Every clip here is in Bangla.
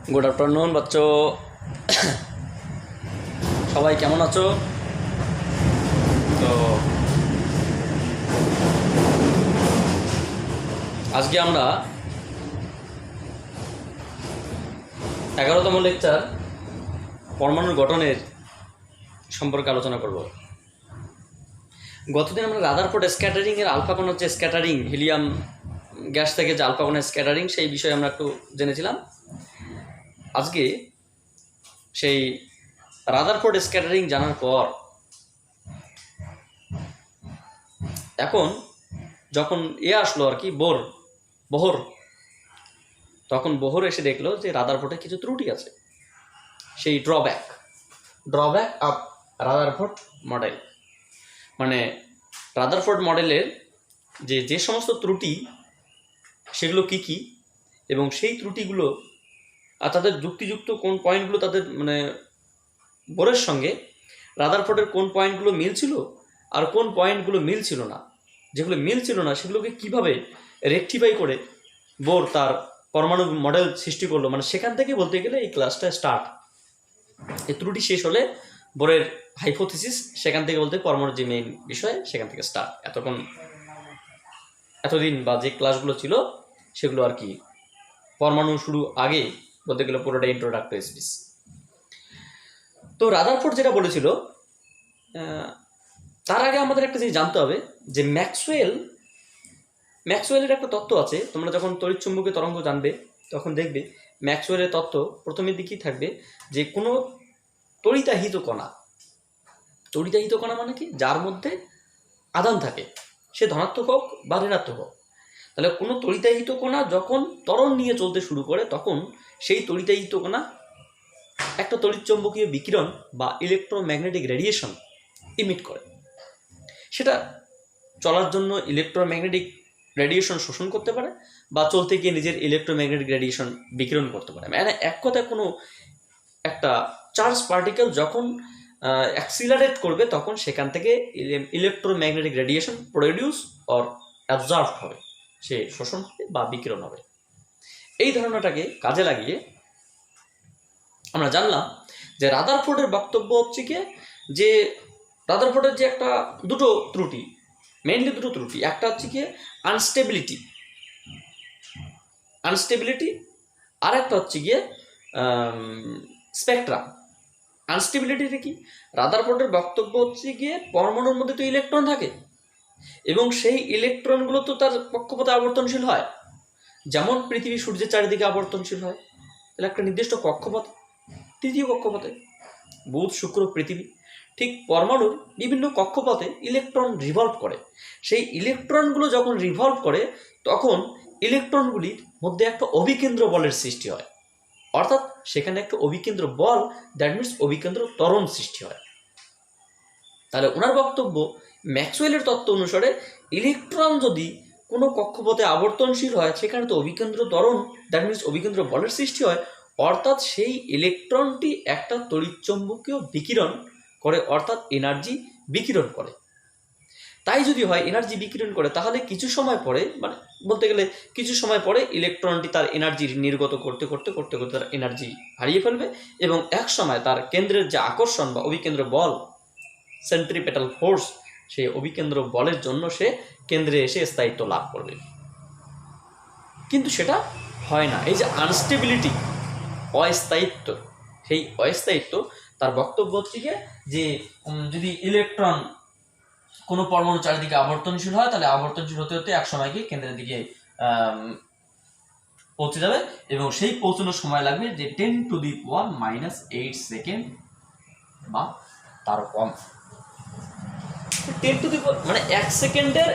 গুড আফটারনুন বাচ্চো, সবাই কেমন আছো? তো আজকে আমরা 11তম লেকচার পরমাণুর গঠনের সম্পর্কে আলোচনা করব। গতদিন আমরা রাদারফোর্ড স্ক্যাটারিংয়ের আলফা কণার যে স্ক্যাটারিং, হিলিয়াম গ্যাস থেকে যে আলফা কণার স্ক্যাটারিং, সেই বিষয়ে আমরা একটু জেনেছিলাম। আজকে সেই রাদারফোর্ড স্ক্যাটারিং জানার পর এখন যখন আসলো আর কি বহর, তখন বহর এসে দেখলো যে রাদারফোর্ডে কিছু ত্রুটি আছে। সেই ড্রব্যাক অফ রাদারফোর্ড মডেল, মানে রাদারফোর্ড মডেলের যে সমস্ত ত্রুটি সেগুলো কি কি, এবং সেই ত্রুটিগুলো আর তাদের যুক্তিযুক্ত কোন পয়েন্টগুলো তাদের মানে বোরের সঙ্গে রাদারফোর্ডের কোন পয়েন্টগুলো মিল ছিল আর কোন পয়েন্টগুলো মিল ছিল না, যেগুলো মিল ছিল না সেগুলোকে কিভাবে রেকটিফাই করে বোর তার পরমাণু মডেল সৃষ্টি করলো, মানে সেখান থেকে বলতে গেলে এই ক্লাসটা স্টার্ট। এই ত্রুটি শেষ হলে বোরের হাইপোথিসিস, সেখান থেকে বলতে পরমাণুর যে মেইন বিষয় সেখান থেকে স্টার্ট। এতদিন বা যে ক্লাসগুলো ছিল সেগুলো আর কি পরমাণু শুরু আগে বলতে গেলে পুরোটা ইন্ট্রোডাক্টরি স্পিচ। তো রাদারফোর্ড যেটা বলেছিল, তার আগে আমাদের একটা জিনিস জানতে হবে যে ম্যাক্সওয়েলের একটা তত্ত্ব আছে। তোমরা যখন তড়িৎচুম্বকীয় তরঙ্গ জানবে তখন দেখবে ম্যাক্সওয়েলের তত্ত্ব প্রথমের দিকেই থাকবে যে কোনো তড়িতাহিত কণা মানে কি, যার মধ্যে আধান থাকে, সে ধনাত্মক হোক বা ঋণাত্মক হোক। তাহলে কোনো তড়িতাহিত কণা যখন ত্বরণ নিয়ে চলতে শুরু করে তখন সেই তড়িতাহিত কণা একটা তড়িৎচুম্বকীয় বিকিরণ বা ইলেকট্রোম্যাগনেটিক রেডিয়েশন ইমিট করে। সেটা চলার জন্য ইলেকট্রোম্যাগনেটিক রেডিয়েশন শোষণ করতে পারে বা চলতে গিয়ে নিজের ইলেকট্রোম্যাগনেটিক রেডিয়েশন বিকিরণ করতে পারে। মানে এক কথায় কোনো একটা চার্জ পার্টিকেল যখন অ্যাক্সিলারেট করবে তখন সেখান থেকে electromagnetic radiation produce or absorbed হবে, সে শোষণ হবে বা বিকিরণ হবে। এই ধারণাটাকে কাজে লাগিয়ে আমরা জানলাম যে রাদারফোর্ডের বক্তব্য হচ্ছে কি, যে রাদারফোর্ডের যে দুটো ত্রুটি, মেইনলি দুটো ত্রুটি, একটা হচ্ছে কি আনস্টেবিলিটি, আর একটা হচ্ছে গিয়ে স্পেকট্রাম। আনস্টেবিলিটিটা কি? রাদারফোর্ডের বক্তব্য হচ্ছে গিয়ে পরমাণুর মধ্যে তো ইলেকট্রন থাকে এবং সেই ইলেকট্রনগুলো তো তার কক্ষপথে আবর্তনশীল হয়, যেমন পৃথিবী সূর্যের চারিদিকে আবর্তনশীল হয়। তাহলে একটা নির্দিষ্ট কক্ষপথ, তৃতীয় কক্ষপথে বুধ, শুক্র, পৃথিবী, ঠিক পরমাণুর বিভিন্ন কক্ষপথে ইলেকট্রন রিভলভ করে। সেই ইলেকট্রনগুলো যখন রিভলভ করে তখন ইলেকট্রনগুলির মধ্যে একটা অভিকেন্দ্র বলের সৃষ্টি হয়, অর্থাৎ সেখানে একটা অভিকেন্দ্র বল, দ্যাট মিনস অভিকেন্দ্র ত্বরণ সৃষ্টি হয়। তাহলে ওনার বক্তব্য, ম্যাক্সওয়েলের তত্ত্ব অনুসারে ইলেকট্রন যদি কোনো কক্ষপথে আবর্তনশীল হয় সেখানে তো অভিকেন্দ্র ত্বরণ, দ্যাট মিনস অভিকেন্দ্র বলের সৃষ্টি হয়, অর্থাৎ সেই ইলেকট্রনটি একটা তড়িৎচুম্বকীয় বিকিরণ করে, অর্থাৎ এনার্জি বিকিরণ করে। তাই যদি হয় এনার্জি বিকিরণ করে, তাহলে কিছু সময় পরে, মানে বলতে গেলে কিছু সময় পরে ইলেকট্রনটি তার এনার্জি নির্গত করতে করতে তার এনার্জি হারিয়ে ফেলবে এবং এক সময় তার কেন্দ্রের যে আকর্ষণ বা অভিকেন্দ্র বল, সেন্ট্রিপেটাল ফোর্স, সেই অভিকেন্দ্র বলের জন্য সে কেন্দ্রে এসে স্থায়িত্ব লাভ করবে। কিন্তু সেটা হয় না। এই যে আনস্টেবিলিটি, অস্থায়িত্ব, সেই অস্থায়িত্ব, তার বক্তব্য হচ্ছে যে যদি ইলেকট্রন কোনো পরমাণু চারিদিকে আবর্তনশীল হয় তাহলে আবর্তনশীল হতে হতে এক সময় গিয়ে কেন্দ্রের দিকে পৌঁছে যাবে এবং সেই পৌঁছানোর সময় লাগবে যে 10⁻⁻8 সেকেন্ড বা তারও কম। 10 মানে 1 সেকেন্ডের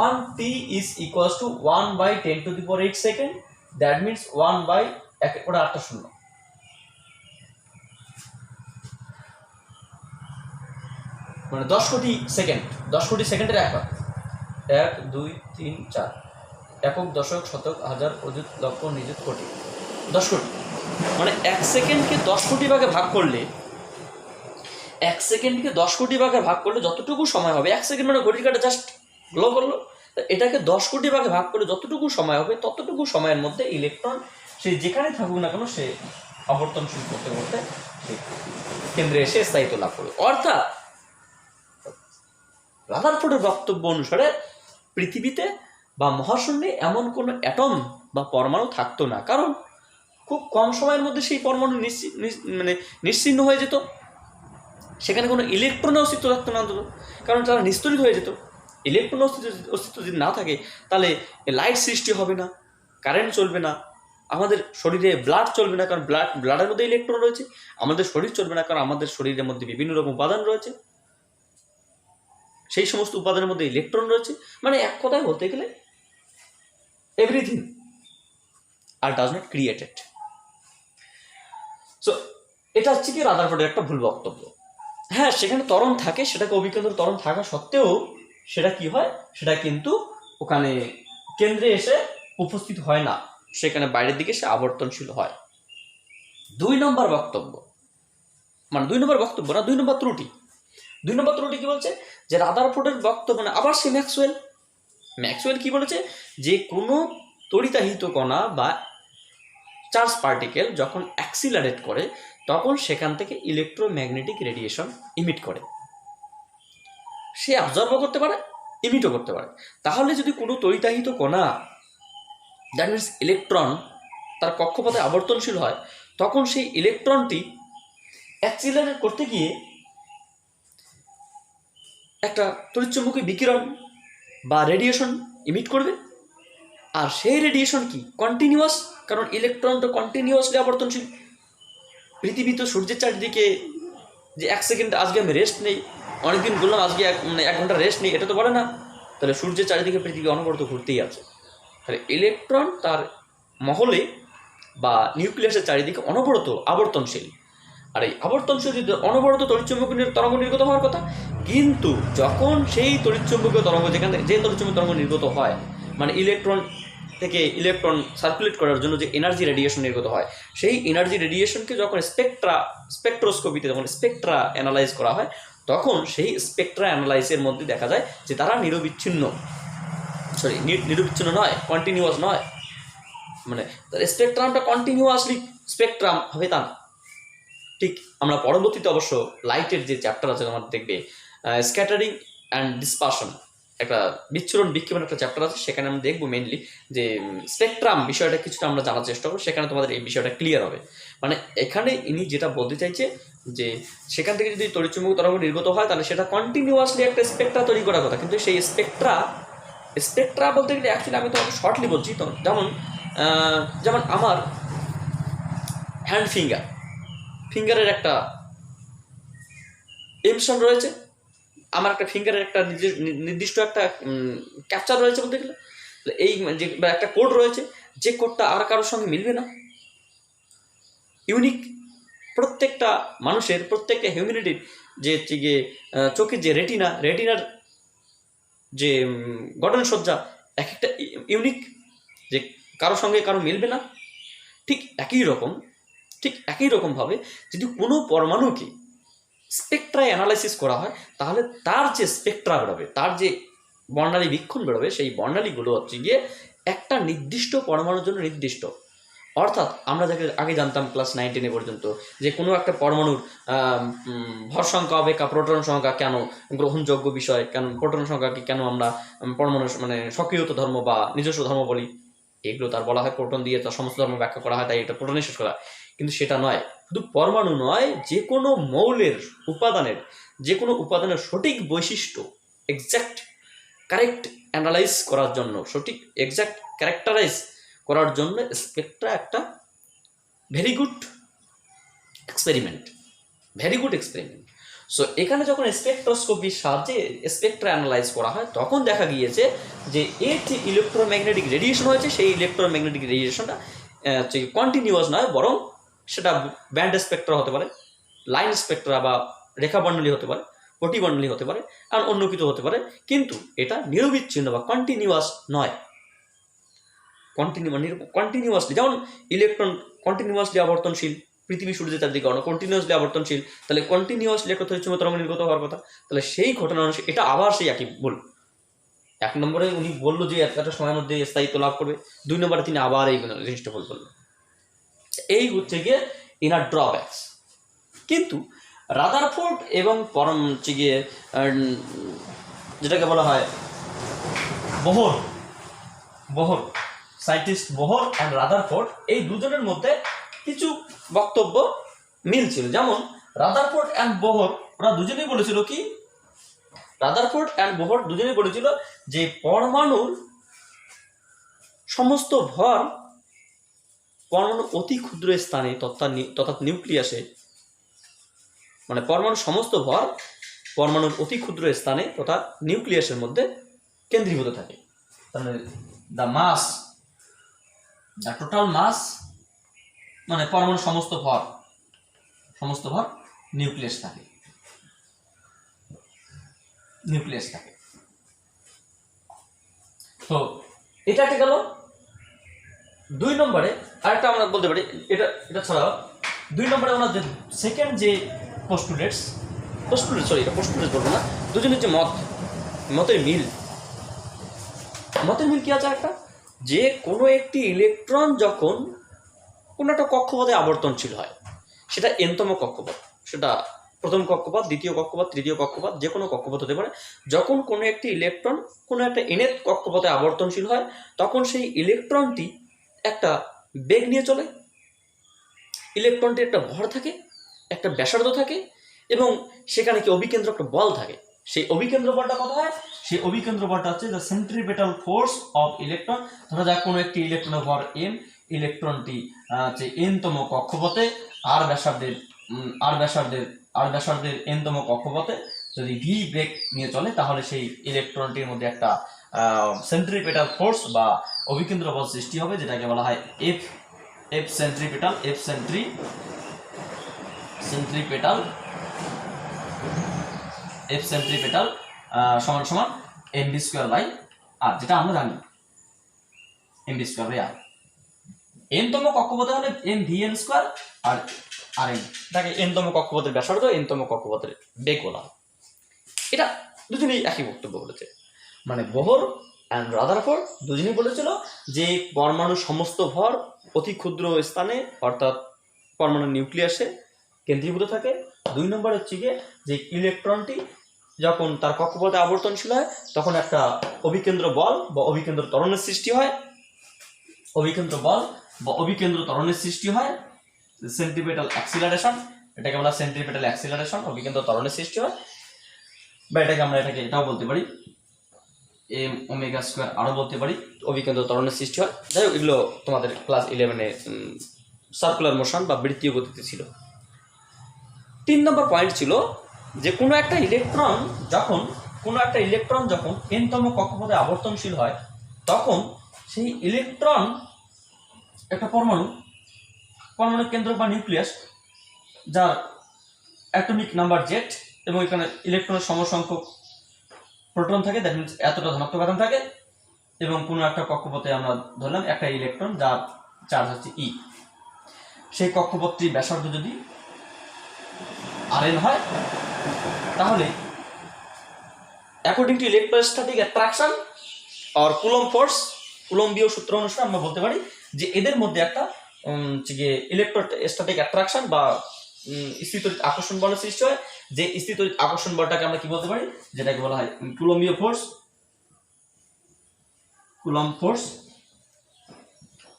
1t is equals to 1/10⁸ second, that means 1/8টা শূন্য, মানে 10 কোটি সেকেন্ড, 10 কোটি সেকেন্ডের একক, 1 2 3 4, একক, দশক, শতক, হাজার, অযুত, লক্ষ, নিযুত, কোটি, 10 কোটি। মানে 1 সেকেন্ডকে 10 কোটি ভাগে ভাগ করলে, 1 সেকেন্ডকে 10 কোটি ভাগে ভাগ করলে যতটুকু সময় হবে, 1 সেকেন্ড মানে ঘড়ির কাঁটা জাস্ট গ্লো করলো, এটাকে 10 কোটি ভাগে ভাগ করলে যতটুকু সময় হবে ততটুকু সময়ের মধ্যে ইলেকট্রন সে যেখানে থাকুক না কেন সে আবর্তনশীল করতে করতে কেন্দ্রে এসে স্থায়িত্ব লাভ করবে। অর্থাৎ রাদারফোর্ডের বক্তব্য অনুসারে পৃথিবীতে বা মহাশূন্যে এমন কোনো অ্যাটম বা পরমাণু থাকতো না, কারণ খুব কম সময়ের মধ্যে সেই পরমাণু নিশ্চিহ্ন হয়ে যেত, সেখানে কোনো ইলেকট্রনের অস্তিত্ব থাকতো না অন্তত, কারণ তারা নিস্তরিত হয়ে যেত। ইলেকট্রনের অস্তিত্ব যদি না থাকে তাহলে লাইট সৃষ্টি হবে না, কারেন্ট চলবে না, আমাদের শরীরে ব্লাড চলবে না, কারণ ব্লাডের মধ্যে ইলেকট্রন রয়েছে, আমাদের শরীর চলবে না, কারণ আমাদের শরীরের মধ্যে বিভিন্ন রকম উপাদান রয়েছে, সেই সমস্ত উপাদানের মধ্যে ইলেকট্রন রয়েছে। মানে এক কথায় বলতে গেলে এভরিথিং আর ডাজ নট ক্রিয়েটেড। সো এটা হচ্ছে কি রাদারফোর্ডের একটা ভুল বক্তব্য। হ্যাঁ, সেখানে ত্বরণ থাকে, সেটাকে অভিকেন্দ্র ত্বরণ থাকা সত্ত্বেও সেটা কি হয়, সেটা কিন্তু ওখানে কেন্দ্রে এসে উপস্থিত হয় না, সেখানে বাইরের দিকে সে আবর্তনশীল হয়। 2 নম্বর বক্তব্য, মানে 2 নম্বর বক্তব্য না, 2 নম্বর ত্রুটি। 2 নম্বর ত্রুটি কি বলছে, যে রাদারফোর্ডের বক্তব্য না, আবার সে ম্যাক্সওয়েল কি বলেছে, যে কোনো তড়িতাহিত কণা বা চার্জ পার্টিকেল যখন অ্যাক্সিলারেট করে তখন সেখান থেকে ইলেকট্রোম্যাগনেটিক রেডিয়েশন ইমিট করে, সে অবজার্ভও করতে পারে, ইমিটও করতে পারে। তাহলে যদি কোনো তড়িতাহিত কণা, দ্যাট মিনস ইলেকট্রন, তার কক্ষপথে আবর্তনশীল হয়, তখন সেই ইলেকট্রনটি অ্যাক্সিলারেট করতে গিয়ে একটা তড়িৎচুম্বকীয় বিকিরণ বা রেডিয়েশন ইমিট করবে, আর সেই রেডিয়েশন কি কন্টিনিউয়াস, কারণ ইলেকট্রন তো কন্টিনিউয়াসলি আবর্তনশীল। পৃথিবী তো সূর্যের চারিদিকে যে 1 সেকেন্ড আজকে আমি রেস্ট নেই, অনেকদিন বললাম আজকে 1 ঘন্টা রেস্ট নেই, এটা তো বলে না। তাহলে সূর্যের চারিদিকে পৃথিবী অনবরত ঘুরতেই আছে। তাহলে ইলেকট্রন তার মহলে বা নিউক্লিয়াসের চারিদিকে অনবরত আবর্তনশীল, আর এই আবর্তনশীল যদি অনবরত তড়িৎচুম্বকীয় তরঙ্গ নির্গত হওয়ার কথা, কিন্তু যখন সেই তড়িৎচুম্বকীয় তরঙ্গ যেখান থেকে যে তড়িৎচুম্বকীয় তরঙ্গ নির্গত হয়, মানে ইলেকট্রন থেকে ইলেকট্রন সার্কুলেট করার জন্য যে এনার্জি রেডিয়েশন নির্গত হয়, সেই এনার্জি রেডিয়েশনকে যখন স্পেকট্রোস্কোপিতে যখন স্পেকট্রা অ্যানালাইজ করা হয়, তখন সেই স্পেকট্রা অ্যানালাইসের মধ্যে দেখা যায় যে তারা নিরবিচ্ছিন্ন নয়, কন্টিনিউয়াস নয়, মানে তার স্পেকট্রামটা কন্টিনিউয়াসলি স্পেকট্রাম হবে তা না। ঠিক আমরা পরবর্তীতে অবশ্য লাইটের যে চ্যাপ্টার আছে তোমার দেখবে স্ক্যাটারিং অ্যান্ড ডিসপারশন, একটা বিচ্ছুরণ বিক্ষেপণ একটা চ্যাপ্টার আছে, সেখানে আমরা দেখবো মেনলি যে স্পেকট্রাম বিষয়টা কিছুটা আমরা জানার চেষ্টা করবো, সেখানে তোমাদের এই বিষয়টা ক্লিয়ার হবে। মানে এখানে ইনি যেটা বলতে চাইছে যে সেখান থেকে যদি তড়িৎচুম্বকীয় তরঙ্গ নির্গত হয় তাহলে সেটা কন্টিনিউয়াসলি একটা স্পেকট্রা তৈরি করার কথা, কিন্তু সেই স্পেকট্রা বলতে গেলে অ্যাকচুয়ালি আমি তোমাকে শর্টলি বলছি, তো যেমন আমার হ্যান্ড ফিঙ্গারের একটা এমিশন রয়েছে, আমার একটা ফিঙ্গারের একটা নির্দিষ্ট একটা ক্যাপচার রয়েছে বলতে গেলে, এই যে একটা কোড রয়েছে, যে কোডটা আর কারোর সঙ্গে মিলবে না, ইউনিক। প্রত্যেকটা মানুষের, প্রত্যেকটা হিউম্যানিটির যে চোখের যে রেটিনার যে গঠনসজ্জা এক একটা ইউনিক, যে কারোর সঙ্গে কারো মিলবে না। ঠিক একই রকমভাবে যদি কোনো পরমাণুকে স্পেকট্রায় অ্যানালাইসিস করা হয়, তাহলে তার যে স্পেকট্রা বেরোবে, তার যে বর্ণালী বীক্ষণ বেরোবে, সেই বর্ণালীগুলো হচ্ছে গিয়ে একটা নির্দিষ্ট পরমাণুর জন্য নির্দিষ্ট। অর্থাৎ আমরা যাকে আগে জানতাম ক্লাস 9-10 পর্যন্ত, যে কোনো একটা পরমাণুর ভর সংখ্যা অপেক্ষা প্রোটন সংখ্যা কেন গ্রহণযোগ্য বিষয়, কেন প্রোটন সংখ্যাকে কেন আমরা পরমাণু মানে সক্রিয়তা ধর্ম বা নিজস্ব ধর্ম বলি, এগুলো তার বলা হয় প্রোটন দিয়ে তার সমস্ত ধর্ম ব্যাখ্যা করা হয়, তাই এটা প্রোটনে শেষ করা। কিন্তু সেটা নয়, শুধু পরমাণু নয়, যে কোনো মৌলের যে কোনো উপাদানের সঠিক বৈশিষ্ট্য এক্স্যাক্ট কারেক্ট অ্যানালাইজ করার জন্য, সঠিক এক্স্যাক্ট ক্যারেক্টারাইজ করার জন্য স্পেকট্রা একটা ভেরি গুড এক্সপেরিমেন্ট। সো এখানে যখন স্পেকট্রোস্কোপির সাহায্যে স্পেকট্রা অ্যানালাইজ করা হয়, তখন দেখা গিয়েছে যে এর যে ইলেকট্রোম্যাগনেটিক রেডিয়েশন হয়েছে, সেই ইলেকট্রোম্যাগনেটিক রেডিয়েশনটা কন্টিনিউয়াস নয়, বরং সেটা ব্যান্ড স্পেকট্রা হতে পারে, লাইন স্পেকট্রা বা রেখাবর্ণালী হতে পারে, কোটিবর্ণালী হতে পারে, আর অন্য কিছু হতে পারে, কিন্তু এটা নিরবিচ্ছিন্ন বা কন্টিনিউয়াস নয়। কন্টিনিউয়াসলি, যেমন ইলেকট্রন কন্টিনিউয়াসলি আবর্তনশীল, পৃথিবী সূর্যের চারদিকে কন্টিনিউয়াসলি আবর্তনশীল, তাহলে কন্টিনিউয়াসলি একটা তড়িৎচুম্বকীয় তরঙ্গ নির্গত হওয়ার কথা। তাহলে সেই ঘটনা অনুসারে এটা আবার সেই একই ভুল। 1 নম্বরে উনি বললো যে এতটা সময়ের মধ্যে স্থায়িত্ব লাভ করবে, 2 নম্বরে তিনি আবার এই জিনিসটা ভুল করলেন। এই হচ্ছে গিয়ে ইনার ড্রব্যাকস। কিন্তু রাদারফোর্ড এবং হচ্ছে গিয়ে যেটাকে বলা হয় Bohr scientist Bohr and Rutherford, এই দুজনের মধ্যে কিছু বক্তব্য মিল ছিল। যেমন রাদারফোর্ড অ্যান্ড বোহর ওরা দুজনেই বলেছিল কি, রাদারফোর্ড অ্যান্ড বোহর দুজনেই বলেছিল যে পরমাণুর সমস্ত ভর পরমাণু অতি ক্ষুদ্র স্থানে তথা নিউক্লিয়াসে, মানে পরমাণুর সমস্ত ভর পরমাণুর অতি ক্ষুদ্র স্থানে তথা নিউক্লিয়াসের মধ্যে কেন্দ্রীভূত থাকে। তাহলে দ্য টোটাল মাস, মানে পরমাণুর সমস্ত ভর নিউক্লিয়াস থাকে। তো এটা একটা গেল। 2 নম্বরে আরেকটা আমরা বলতে পারি, এটা ছাড়াও 2 নম্বরে আমরা যে সেকেন্ড যে পোস্টুলেটস বলবো না, দুজনের যে মতের মিল কি আছে একটা, যে কোনো একটি ইলেকট্রন যখন কোনো একটা কক্ষপথে আবর্তনশীল হয়, সেটা এনতম কক্ষপথ, সেটা প্রথম কক্ষপথ, দ্বিতীয় কক্ষপথ, তৃতীয় কক্ষপথ, যে কোনো কক্ষপথ হতে পারে। যখন কোনো একটি ইলেকট্রন কোনো একটা nth কক্ষপথে আবর্তনশীল হয়, তখন সেই ইলেকট্রনটি একটা বেগ নিয়ে চলে। ইলেকট্রনটির একটা ভর থাকে, একটা ব্যাসার্ধ থাকে, এবং সেখানে কি অভিকেন্দ্র একটা বল থাকে। সেই অভিকেন্দ্র বলটা কত হয়? সেই অভিকেন্দ্র বলটা হচ্ছে the centripetal force of electron. ধরা যাক কোনো একটি ইলেকট্রনের ভর m, ইলেকট্রনটি হচ্ছে nতম কক্ষপথে আর ব্যাসার্ধের nতম কক্ষপথে যদি v বেগ নিয়ে চলে, তাহলে সেই ইলেকট্রনটির মধ্যে একটা সেন্ট্রিপেটাল ফোর্স বা অভিকেন্দ্র বল সৃষ্টি হবে, যেটাকে বলা হয় এফ সেন্ট্রিপেটাল সমান mv²/r, যেটা আমরা জানি mv²/r। nতম কক্ষপথে হলে mvn² আর rn, এটাকে nতম কক্ষপথের ব্যাসার্ধ, nতম কক্ষপথের বেগ বলা হয়। এটা দুজনেই একই বক্তব্য বলেছে। মানে বোহর অ্যান্ড রাদারফোর্ড দুজনেই বলেছিল যে পরমাণুর সমস্ত ভর অতি ক্ষুদ্র স্থানে, অর্থাৎ পরমাণুর নিউক্লিয়াসে কেন্দ্রীভূত থাকে। 2 নম্বর হচ্ছে গিয়ে যে ইলেকট্রনটি যখন তার কক্ষপথে আবর্তনশীল হয়, তখন একটা অভিকেন্দ্র বল বা অভিকেন্দ্র ত্বরণের সৃষ্টি হয়, সেন্ট্রিপেটাল অ্যাক্সিলারেশন, এটাকে বলা সেন্ট্রিপেটাল অ্যাক্সিলারেশন, অভিকেন্দ্র ত্বরণের সৃষ্টি হয়। বা এটাও বলতে পারি m⍵² আরও বলতে পারি, অভিকেন্দ্র ত্বরণের সৃষ্টি হয়। যাই হোক, এগুলো তোমাদের ক্লাস 11-এ সার্কুলার মোশন বা বৃত্তীয় গতিতে ছিল। 3 নম্বর পয়েন্ট ছিল যে কোনো একটা ইলেকট্রন যখন nতম কক্ষপথে আবর্তনশীল হয়, তখন সেই ইলেকট্রন একটা পরমাণু কেন্দ্র বা নিউক্লিয়াস, যার অ্যাটমিক নাম্বার Z, এবং এখানে ইলেকট্রনের সমসংখ্যক প্রোটন থাকে, দ্যাট মিনস এতটা ধনাত্মক আধান থাকে, এবং কোনো একটা কক্ষপথে আমরা ধরলাম একটা ইলেকট্রন যার চার্জ হচ্ছে E। সেই কক্ষপথটির ব্যাসার্ধ যদি Rn হয়, তাহলে অ্যাকর্ডিং টু ইলেকট্রোস্ট্যাটিক অ্যাট্রাকশন আর কুলম্বীয় সূত্র অনুসারে আমরা বলতে পারি যে এদের মধ্যে একটা ইলেকট্রোস্ট্যাটিক অ্যাট্রাকশন বা স্থিতরিত আকর্ষণ বলের সৃষ্টি হয়। যে স্থিতরিত আকর্ষণ বলটাকে আমরা কি বলতে পারি, যেটাকে বলা হয় কুলম্বীয় force. Coulomb force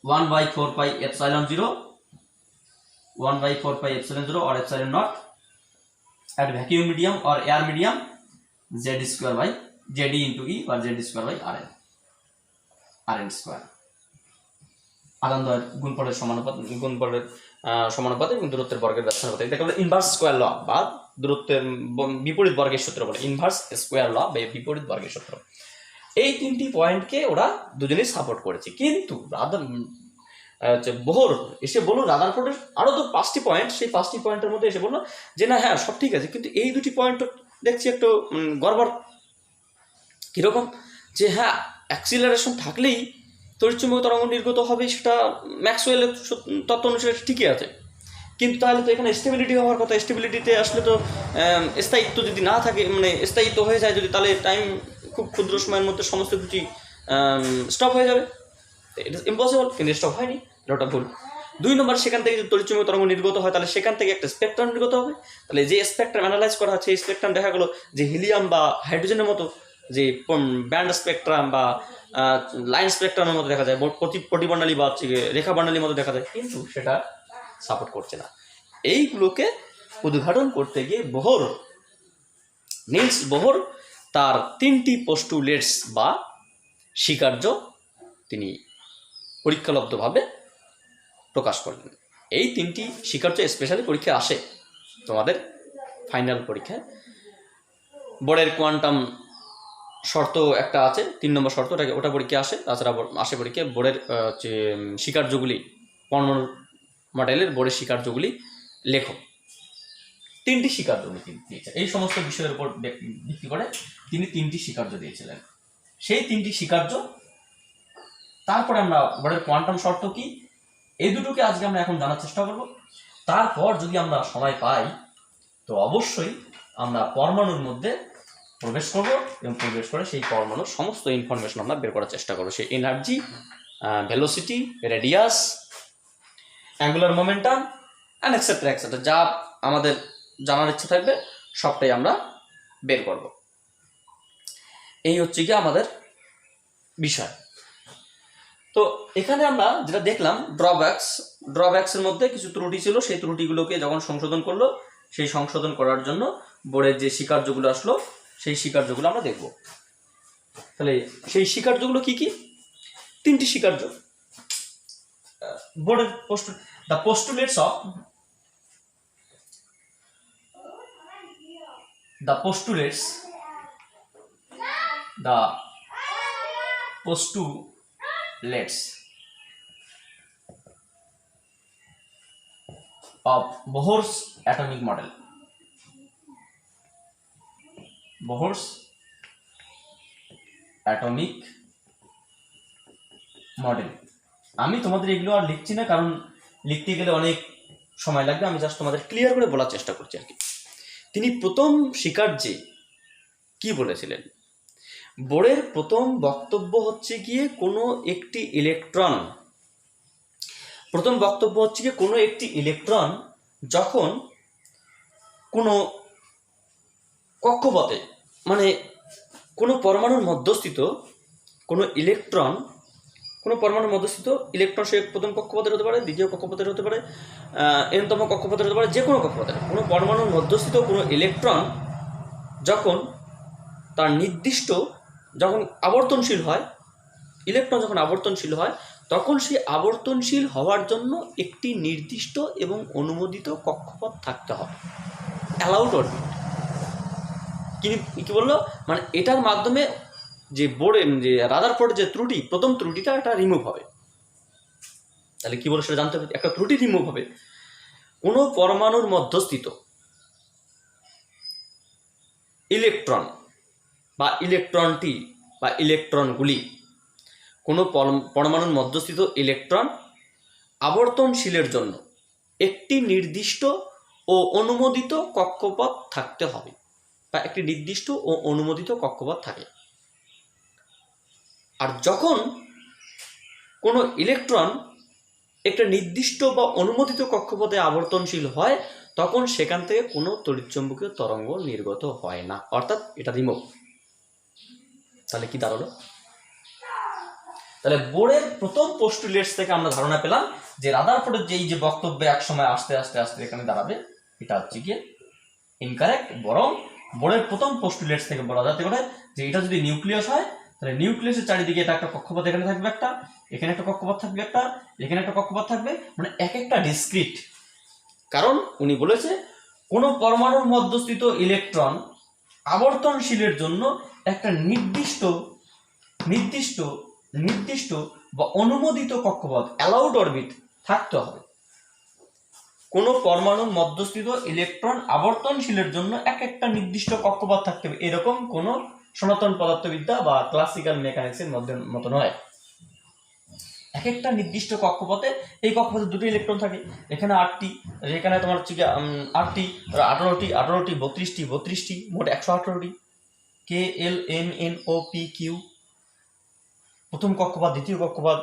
1/4πε0 or epsilon naught at vacuum medium or air medium, Z² by ZE into E or Z²/Rn, Rn²। আদান দ্বয়ের গুণফলের সমানুপাত এবং দূরত্বের বর্গের ব্যস্তানুপাত, এটাকে বলে ইনভার্স স্কয়ার ল বা দূরত্বের বিপরীত বর্গের সূত্র বলে, ইনভার্স স্কয়ার ল বা বিপরীত বর্গের সূত্র। এই 3টি পয়েন্টকে ওরা দুজনেই সাপোর্ট করেছে। কিন্তু বোহর এসে বললো রাদারফোর্ডের আরও তো 5টি পয়েন্ট, সেই 5টি পয়েন্টের মধ্যে এসে বললো যে না, হ্যাঁ সব ঠিক আছে, কিন্তু এই 2টি পয়েন্ট দেখছি একটু গড়বড়। কীরকম? যে হ্যাঁ, অ্যাক্সিলারেশন থাকলেই তড়িৎচুম্বকীয় তরঙ্গ নির্গত হবে, সেটা ম্যাক্সওয়েলের তত্ত্ব অনুসারে ঠিকই আছে, কিন্তু তাহলে তো এখানে স্টেবিলিটি হওয়ার কথা। স্টেবিলিটিতে আসলে তো স্থায়িত্ব যদি না থাকে, মানে স্থায়িত্ব হয়ে যায় যদি, তাহলে টাইম খুব ক্ষুদ্র সময়ের মধ্যে সমস্ত কিছু স্টপ হয়ে যাবে। ইট ইজ ইম্পসিবল, কিন্তু স্টপ হয়নি, এটা ভুল। 2 নম্বর, সেখান থেকে যদি তড়িৎচুম্বকীয় তরঙ্গ নির্গত হয় তাহলে সেখান থেকে একটা স্পেকট্রাম নির্গত হবে। তাহলে যে স্পেকট্রাম অ্যানালাইজ করা হচ্ছে, এই স্পেকট্রাম দেখা গেলো যে হিলিয়াম বা হাইড্রোজেনের মতো যে ব্যান্ড স্পেকট্রাম বা লাইন স্পেকট্রামের মতো দেখা যায়, প্রতিবর্ণালী বা হচ্ছে রেখা বর্ণালীর মতো দেখা যায়, কিন্তু সেটা সাপোর্ট করছে না। এইগুলোকে উদ্ঘাটন করতে গিয়ে নিলস বোহর তার 3টি পোস্টুলেটস বা স্বীকার্য তিনি পরীক্ষালব্ধভাবে প্রকাশ করলেন। এই 3টি স্বীকার্য স্পেশালি পরীক্ষায় আসে, তোমাদের ফাইনাল পরীক্ষায়। বোর্ডের কোয়ান্টাম শর্ত একটা আছে, 3 নম্বর শর্ত, ওটা পরীক্ষায় আসে। তাছাড়া আসে পরীক্ষায় বোর্ডের যে স্বীকার্যগুলি, পরমাণু মডেলের বোর্ডের স্বীকার্যগুলি লেখো। 3টি স্বীকার্য দিয়েছে, এই সমস্ত বিষয়ের উপর ভিত্তি করে তিনি 3টি স্বীকার্য দিয়েছিলেন। সেই 3টি স্বীকার্য, তারপরে আমরা বোর্ডের কোয়ান্টাম শর্ত কি, এই দুটোকে আজকে আমরা এখন জানার চেষ্টা করব। তারপর যদি আমরা সময় পাই তো অবশ্যই আমরা পরমাণুর মধ্যে প্রবেশ করব এবং প্রবেশ করে সেই পরমাণুর সমস্ত ইনফরমেশন আমরা বের করার চেষ্টা করবো। সেই energy, velocity, radius, angular momentum and etcetera etcetera, যা আমাদের জানার ইচ্ছা থাকবে সবটাই আমরা বের করব। এই হচ্ছে কি আমাদের বিষয়। তো এখানে আমরা যেটা দেখলাম ড্রব্যাকসের মধ্যে কিছু ত্রুটি ছিল, সেই ত্রুটিগুলোকে যখন সংশোধন করলো, সেই সংশোধন করার জন্য বোর্ডের যে স্বীকার্যগুলো আসলো, সেই স্বীকার্যগুলো আমরা দেখব। তাহলে সেই স্বীকার্যগুলো কি কি? 3টি স্বীকার্য। বোর্ডের the পোস্টুলেটস of Bohr's atomic model. Bohr's atomic model. আমি তোমাদের এগুলো আর লিখছি না, কারণ লিখতে গেলে অনেক সময় লাগবে। আমি জাস্ট তোমাদের ক্লিয়ার করে বলার চেষ্টা করছি আর কি। তিনি প্রথম স্বীকার্যে কি বলেছিলেন? বোরের প্রথম বক্তব্য হচ্ছে গিয়ে কোনো একটি ইলেকট্রন যখন কোনো কক্ষপথে, মানে কোনো পরমাণুর মধ্যস্থিত কোনো পরমাণুর মধ্যস্থিত ইলেকট্রন, সে প্রথম কক্ষপথের হতে পারে, দ্বিতীয় কক্ষপথের হতে পারে, এনতম কক্ষপথের হতে পারে, যে কোনো কক্ষপথের কোনো পরমাণুর মধ্যস্থিত কোনো ইলেকট্রন যখন তার নির্দিষ্ট, যখন আবর্তনশীল হয়, ইলেকট্রন যখন আবর্তনশীল হয়, তখন সেই আবর্তনশীল হওয়ার জন্য একটি নির্দিষ্ট এবং অনুমোদিত কক্ষপথ থাকতে হবে, অ্যালাউড অরবিট। কি বললো? মানে এটার মাধ্যমে যে রাদারফোর্ডের যে ত্রুটি, প্রথম ত্রুটিটা এটা রিমুভ হবে। তাহলে কি বলো সেটা জানতে হবে। একটা ত্রুটি রিমুভ হবে, কোনো পরমাণুর মধ্যস্থিত ইলেকট্রন বা ইলেকট্রনটি বা ইলেকট্রনগুলি, কোনো পরমাণুর মধ্যস্থিত ইলেকট্রন আবর্তনশীলের জন্য একটি নির্দিষ্ট ও অনুমোদিত কক্ষপথ থাকতে হবে, বা একটি নির্দিষ্ট ও অনুমোদিত কক্ষপথ থাকে। আর যখন কোনো ইলেকট্রন একটা নির্দিষ্ট বা অনুমোদিত কক্ষপথে আবর্তনশীল হয়, তখন সেখান থেকে কোনো তড়িৎচুম্বকীয় তরঙ্গ নির্গত হয় না, অর্থাৎ এটা রিমুভ। তাহলে কি দাঁড়ালো? তাহলে বোরের প্রথম পোস্টুলেটস থেকে আমরা ধারণা পেলাম যে রাদারফোর্ডের যে বক্তব্যে এক সময় আস্তে আস্তে এখানে দাঁড়াবে, এটা হচ্ছে গিয়ে ইনকারেক্ট। বরং বোরের প্রথম পোস্টুলেটস থেকে বলা যেতে পারে যে এটা যদি নিউক্লিয়াস হয়, তাহলে নিউক্লিয়াসের চারিদিকে এটা একটা কক্ষপথ, এখানে থাকবে একটা, এখানে একটা কক্ষপথ থাকবে একটা, এখানে একটা কক্ষপথ থাকবে, মানে এক একটা ডিসক্রিট। কারণ উনি বলেছে কোনো পরমাণুর মধ্যস্থিত ইলেকট্রন আবর্তনশীলের জন্য একটা নির্দিষ্ট বা অনুমোদিত কক্ষপথ, অ্যালাউড অরবিট থাকতে হবে। কোনো পরমাণুর মধ্যস্থিত ইলেকট্রন আবর্তনশীলের জন্য এক একটা নির্দিষ্ট কক্ষপথ থাকতে হবে, এরকম কোনো সনাতন পদার্থবিদ্যা বা ক্লাসিক্যাল মেকানিক্সের মতো নয়। এক একটা নির্দিষ্ট কক্ষপথে, এই কক্ষপথে 2টি ইলেকট্রন থাকে, এখানে 8টি, এখানে তোমার হচ্ছে 8টি, 18টি, 32টি, মোট 118টি। K L M N O P Q, প্রথম কক্ষপথ, দ্বিতীয় কক্ষপথ,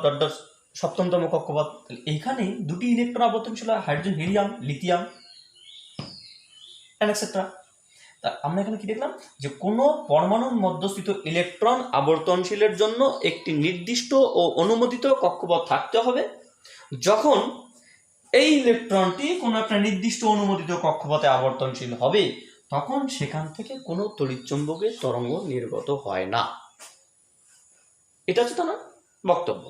সপ্তমতম কক্ষপথ। এইখানে দুটি ইলেকট্রন আবর্তনশীল হয়, hydrogen helium lithium and etcetera. তা আমরা এখানে কি দেখলাম যে কোনো পরমাণুর মধ্যস্থিত ইলেকট্রন আবর্তনশীলের জন্য একটি নির্দিষ্ট ও অনুমোদিত কক্ষপথ থাকতে হবে। যখন এই ইলেকট্রনটি কোনো একটা নির্দিষ্ট অনুমোদিত কক্ষপথে আবর্তনশীল হবে তখন সেখান থেকে কোনো তড়িৎচুম্বকের তরঙ্গ নির্গত হয় না। এটা হচ্ছে না বক্তব্য,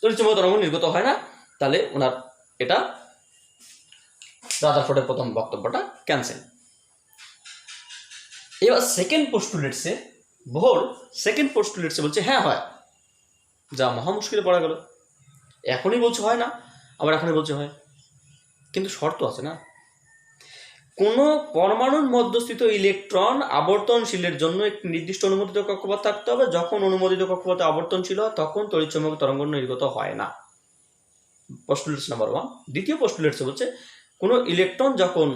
তড়িৎচুম্বক তরঙ্গ নির্গত হয় না। তাহলে ওনার এটা রাদারফোর্ডের প্রথম বক্তব্যটা ক্যান্সেল। এবার সেকেন্ড পোস্টুলেটসে বোহর সেকেন্ড পোস্টুলেটসে বলছে হ্যাঁ হয়, যা মহা মুশকিলে পড়া গেল। এখনই বলছে হয় না, আবার এখনই বলছে হয়, কিন্তু শর্ত আছে না। কোনো পরমাণুর মধ্যস্থিত ইলেকট্রন আবর্তনশীলের জন্য একটি নির্দিষ্ট অনুমোদিত কক্ষপথ থাকতে হবে। যখন অনুমোদিত কক্ষপথে আবর্তনশীল হয় তখন তড়িৎচুম্বক তরঙ্গ নির্গত হয় না। পোস্টুলেটস নাম্বার 1। দ্বিতীয় পোস্টুলেটসে বলছে কোনো ইলেকট্রন যখন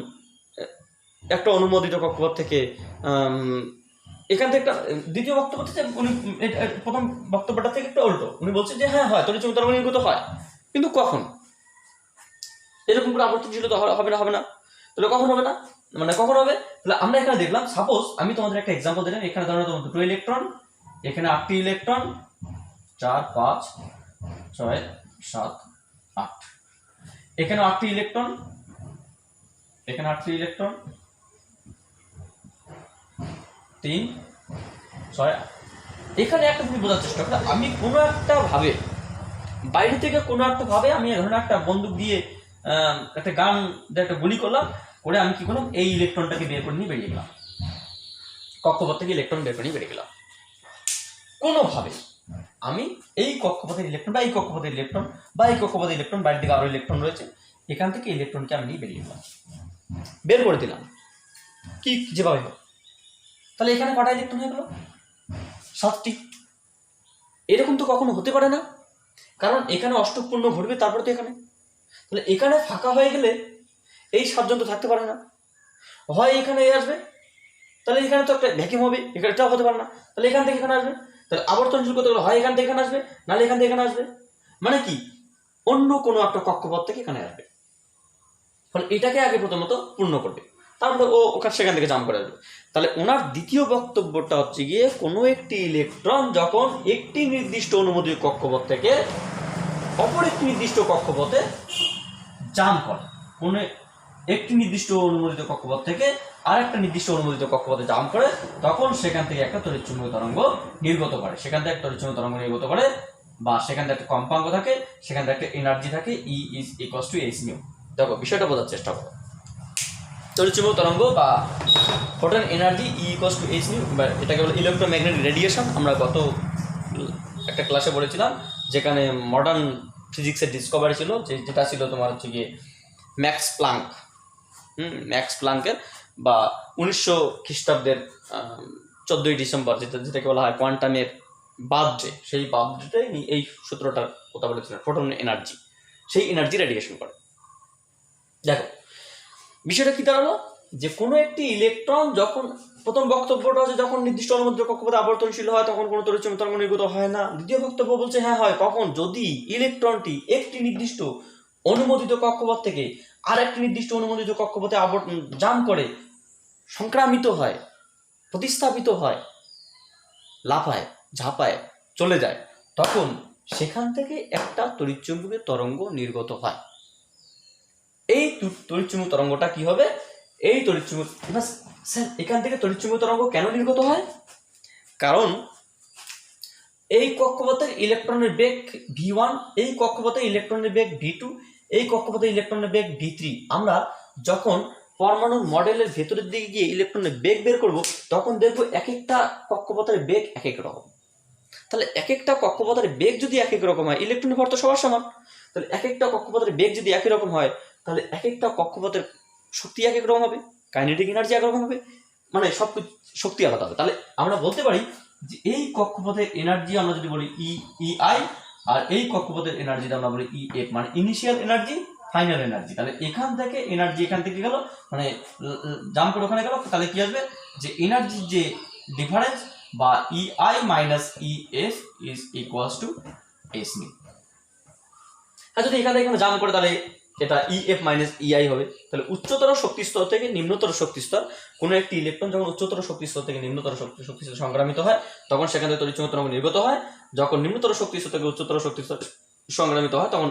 একটা অনুমোদিত কক্ষপথ থেকে এখান থেকে একটা দ্বিতীয় বক্তব্য থেকে উনি প্রথম বক্তব্যটা থেকে একটা উল্টো, উনি বলছে যে হ্যাঁ হয়, তড়িৎচুম্বক তরঙ্গ নির্গত হয়, কিন্তু কখন? এরকম করে আবর্তনশীল তো হবে না। তাহলে কখন হবে না, মানে কখন হবে? তাহলে আমরা এখানে দেখলাম, সাপোজ আমি তোমাদের একটা এক্সাম্পল দিলাম। এখানে ধরো তোমার দুটো ইলেকট্রন, এখানে 8টি ইলেকট্রন, 4 5 6 7 8, এখানে 8টি ইলেকট্রন, এখানে 8টি ইলেকট্রন, 3 6 8। এখানে একটা তুমি বোঝার চেষ্টা করো, আমি কোনো একটা ভাবে বাইরে থেকে কোনো একটা ভাবে আমি ধরুন একটা বন্দুক দিয়ে একটা গান দিয়ে একটা গুলি করলাম, করে আমি কি করলাম, এই ইলেকট্রনটাকে বের করে নিয়ে বেরিয়ে গেলাম, কক্ষপথ থেকে ইলেকট্রন বের করে নিয়ে বেরিয়ে গেলাম। কোনোভাবে আমি এই কক্ষপথের ইলেকট্রন বা এই কক্ষপথের ইলেকট্রন বা এই কক্ষপথের ইলেকট্রন, বাইরের দিকে আরো ইলেকট্রন রয়েছে, এখান থেকে ইলেকট্রনকে আমি নিয়ে বেরিয়ে গেলাম, বের করে দিলাম কি যেভাবে হোক। তাহলে এখানে কটা ইলেকট্রন হয়ে গেল? 7টি। এরকম তো কখনো হতে পারে না, কারণ এখানে অষ্টক পূর্ণ ঘটবে তারপরে তো এখানে। তাহলে এখানে ফাঁকা হয়ে গেলে এই 7 জন তো থাকতে পারে না, হয় এখানে আসবে, তাহলে এখানে তো একটা ভ্যাকিউম হবে, এখানে এটাও হতে পারে না, তাহলে এখান থেকে এখানে আসবে। তাহলে আবর্তনশীল করতে গেলে হয় এখান থেকে এখানে আসবে, নাহলে এখান থেকে এখানে আসবে, মানে কি অন্য কোনো একটা কক্ষপথ থেকে এখানে আসবে। ফলে এটাকে আগে প্রথমত পূর্ণ করবে, তারপরে ও ওখানে সেখান থেকে জাম্প করে আসবে। তাহলে ওনার দ্বিতীয় বক্তব্যটা হচ্ছে গিয়ে কোনো একটি ইলেকট্রন যখন একটি নির্দিষ্ট অনুমোদিত কক্ষপথ থেকে অপর একটি নির্দিষ্ট কক্ষপথে জাম্প করে, কোনো একটি নির্দিষ্ট অনুমোদিত কক্ষপথ থেকে আরেকটা নির্দিষ্ট অনুমোদিত কক্ষপথে জাম্প করে, তখন সেখান থেকে একটা তড়িৎচুম্বকীয় তরঙ্গ নির্গত করে, সেখান থেকে একটা তড়িৎচুম্বকীয় তরঙ্গ নির্গত করে, বা সেখান থেকে একটা কম্পাঙ্ক থাকে, সেখান থেকে একটা এনার্জি থাকে, E = h²। দেখো বিষয়টা বোঝার চেষ্টা করো। তড়িৎচুম্বক তরঙ্গ বা ফোটন এনার্জি E = h², এটাকে বলে ইলেকট্রোম্যাগনেটিক রেডিয়েশন। আমরা গত একটা ক্লাসে বলেছিলাম, যেখানে মডার্ন ফিজিক্সের ডিসকভারি ছিল, যেটা ছিল তোমার হচ্ছে গিয়ে ম্যাক্স প্লাঙ্কের বা 1900 খ্রিস্টাব্দের 14ই ডিসেম্বর, যেটাকে বলা হয় কোয়ান্টামের বার্থডে, সেই বার্থডেতে এই সূত্রটার কথা বলেছিলেন, ফোটন এনার্জি, সেই এনার্জি রেডিয়েশন করে। দেখো বিষয়টা কি দাঁড়ালো, যে কোনো একটি ইলেকট্রন যখন, প্রথম বক্তব্যটা হচ্ছে যখন নির্দিষ্ট অনুমোদিত কক্ষপথে আবর্তনশীল হয় তখন কোনো তড়িৎচুম্বক তরঙ্গ নির্গত হয় না। দ্বিতীয় বক্তব্য বলছে হ্যাঁ হয়, কখন? যদি ইলেকট্রনটি একটি নির্দিষ্ট অনুমোদিত কক্ষপথ থেকে আর একটি নির্দিষ্ট অনুমোদিত কক্ষপথে জাম্প করে সংক্রামিত হয়, প্রতিস্থাপিত হয়, লাফায় ঝাঁপায় চলে যায়, তখন সেখান থেকে একটা তড়িৎচুম্বকীয় তরঙ্গ নির্গত হয়। এই তড়িৎচুম্বকীয় তরঙ্গটা কি হবে? এই তড়িৎচুম্বক, স্যার এখান থেকে তড়িৎচুম্বকীয় তরঙ্গ কেন নির্গত হয়? কারণ এই কক্ষপথের ইলেকট্রনের বেগ v1, এই কক্ষপথে ইলেকট্রনের বেগ v2, এই কক্ষপথে ইলেকট্রনের বেগ v3। আমরা যখন পরমাণুর মডেলের ভেতরের দিকে গিয়ে ইলেকট্রনের বেগ বের করব, তখন দেখবো এক একটা কক্ষপথের বেগ এক এক রকম। তাহলে এক একটা কক্ষপথের বেগ যদি এক এক রকম হয়, ইলেকট্রনের ভর তো সবার সমান, তাহলে এক একটা কক্ষপথের বেগ যদি একই রকম হয়, তাহলে এক একটা কক্ষপথের শক্তি এক এক রকম হবে, কাইনেটিক এনার্জি এক রকম হবে, মানে সব শক্তি আলাদা হবে। তাহলে আমরা বলতে পারি যে এই কক্ষপথের এনার্জি আমরা যদি বলি EI, আর এই কক্ষপথের এনার্জি আমরা বলি EF, মানে ইনিশিয়াল এনার্জি, ফাইনাল এনার্জি। তাহলে এখান থেকে এনার্জি এখান থেকে গেল, মানে জাম্প করে ওখানে গেল, তাহলে কি আসবে, যে এনার্জির যে ডিফারেন্স বা EI - EF = এইচ নিউ। আর যদি এখান থেকে এখানে জাম্প করে তাহলে এটা ইএফ মাইনাস ইআই হবে। তাহলে উচ্চতর শক্তি স্তর থেকে নিম্নতর শক্তি স্তর, কোনো একটি ইলেকট্রন যখন উচ্চতর শক্তি স্তর থেকে নিম্নতর শক্তি স্তর সংক্রামিত হয় তখন সেখান থেকে তড়িৎচুম্বক তরঙ্গ নির্গত হয়। যখন নিম্নতর শক্তি স্তর থেকে উচ্চতর শক্তি স্তর সংক্রামিত হয় তখন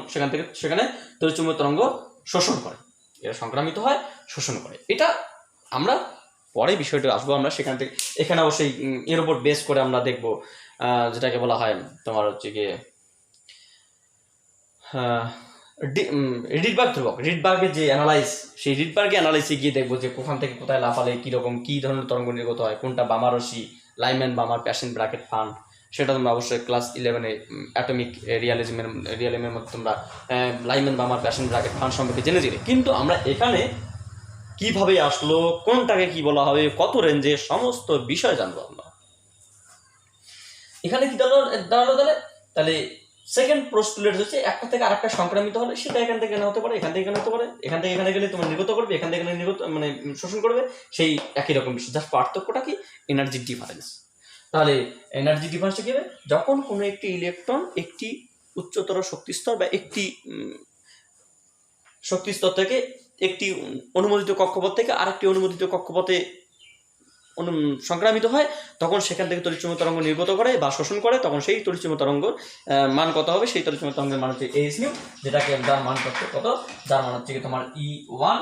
সেখানে তড়িৎচুম্বক তরঙ্গ শোষণ করে, এরা সংক্রামিত হয়, শোষণ করে। এটা আমরা পরে বিষয়টা আসবো আমরা সেখান থেকে। এখানে অবশ্যই এর উপর বেস করে আমরা দেখব যেটাকে বলা হয় তোমার হচ্ছে গিয়ে রিডবার্গ ধ্রুবক, রিডবার্গের যে অ্যানালাইজ, সেই রিডবার্গের অ্যানালাইসে গিয়ে দেখবো যে কোখান থেকে কোথায় লাফালে কীরকম কী ধরনের তরঙ্গ নির্গত হয়, কোনটা বামারসি, লাইম্যান বামার, প্যাসিভ ব্র্যাকেট ফান্ড, সেটা তোমরা অবশ্যই ক্লাস 11-এ অ্যাটমিক রিয়ালিজমের মধ্যে তোমরা লাইম্যান বামার, প্যাসিভ ব্র্যাকেট ফান্ড সম্পর্কে জেনেছিলে। কিন্তু আমরা এখানে কিভাবে আসলো, কোনটাকে কি বলা হবে, কত রেঞ্জে, সমস্ত বিষয় জানবো আমরা। এখানে কি দাঁড়ালো তাহলে সেকেন্ড পোস্টুলেট হচ্ছে একটা থেকে আরেকটা সংক্রামিত হলে সেটা এখান থেকে এখানে হতে পারে, এখান থেকে এখানে হতে পারে, এখান থেকে এখানে গেলে তোমার নির্গত করবে, এখান থেকে এখানে নির্গত মানে শোষণ করবে, সেই একই রকম বিষয়। জাস্ট পার্থক্যটা কি, এনার্জি ডিফারেন্স। তাহলে এনার্জি ডিফারেন্সটা কি হবে, যখন কোনো একটি ইলেকট্রন একটি উচ্চতর শক্তিস্তর বা একটি শক্তিস্তর থেকে একটি অনুমোদিত কক্ষপথ থেকে আরেকটি অনুমোদিত কক্ষপথে সংক্রামিত হয় তখন সেখান থেকে তড়িৎচুম্বক তরঙ্গ নির্গত করে বা শোষণ করে, তখন সেই তড়িৎচুম্বক তরঙ্গের মান কত হবে, সেই তড়িৎচুম্বক তরঙ্গের মান হচ্ছে এইচ নিউ, যেটাকে যার মান কত, যার মান হচ্ছে তোমার E1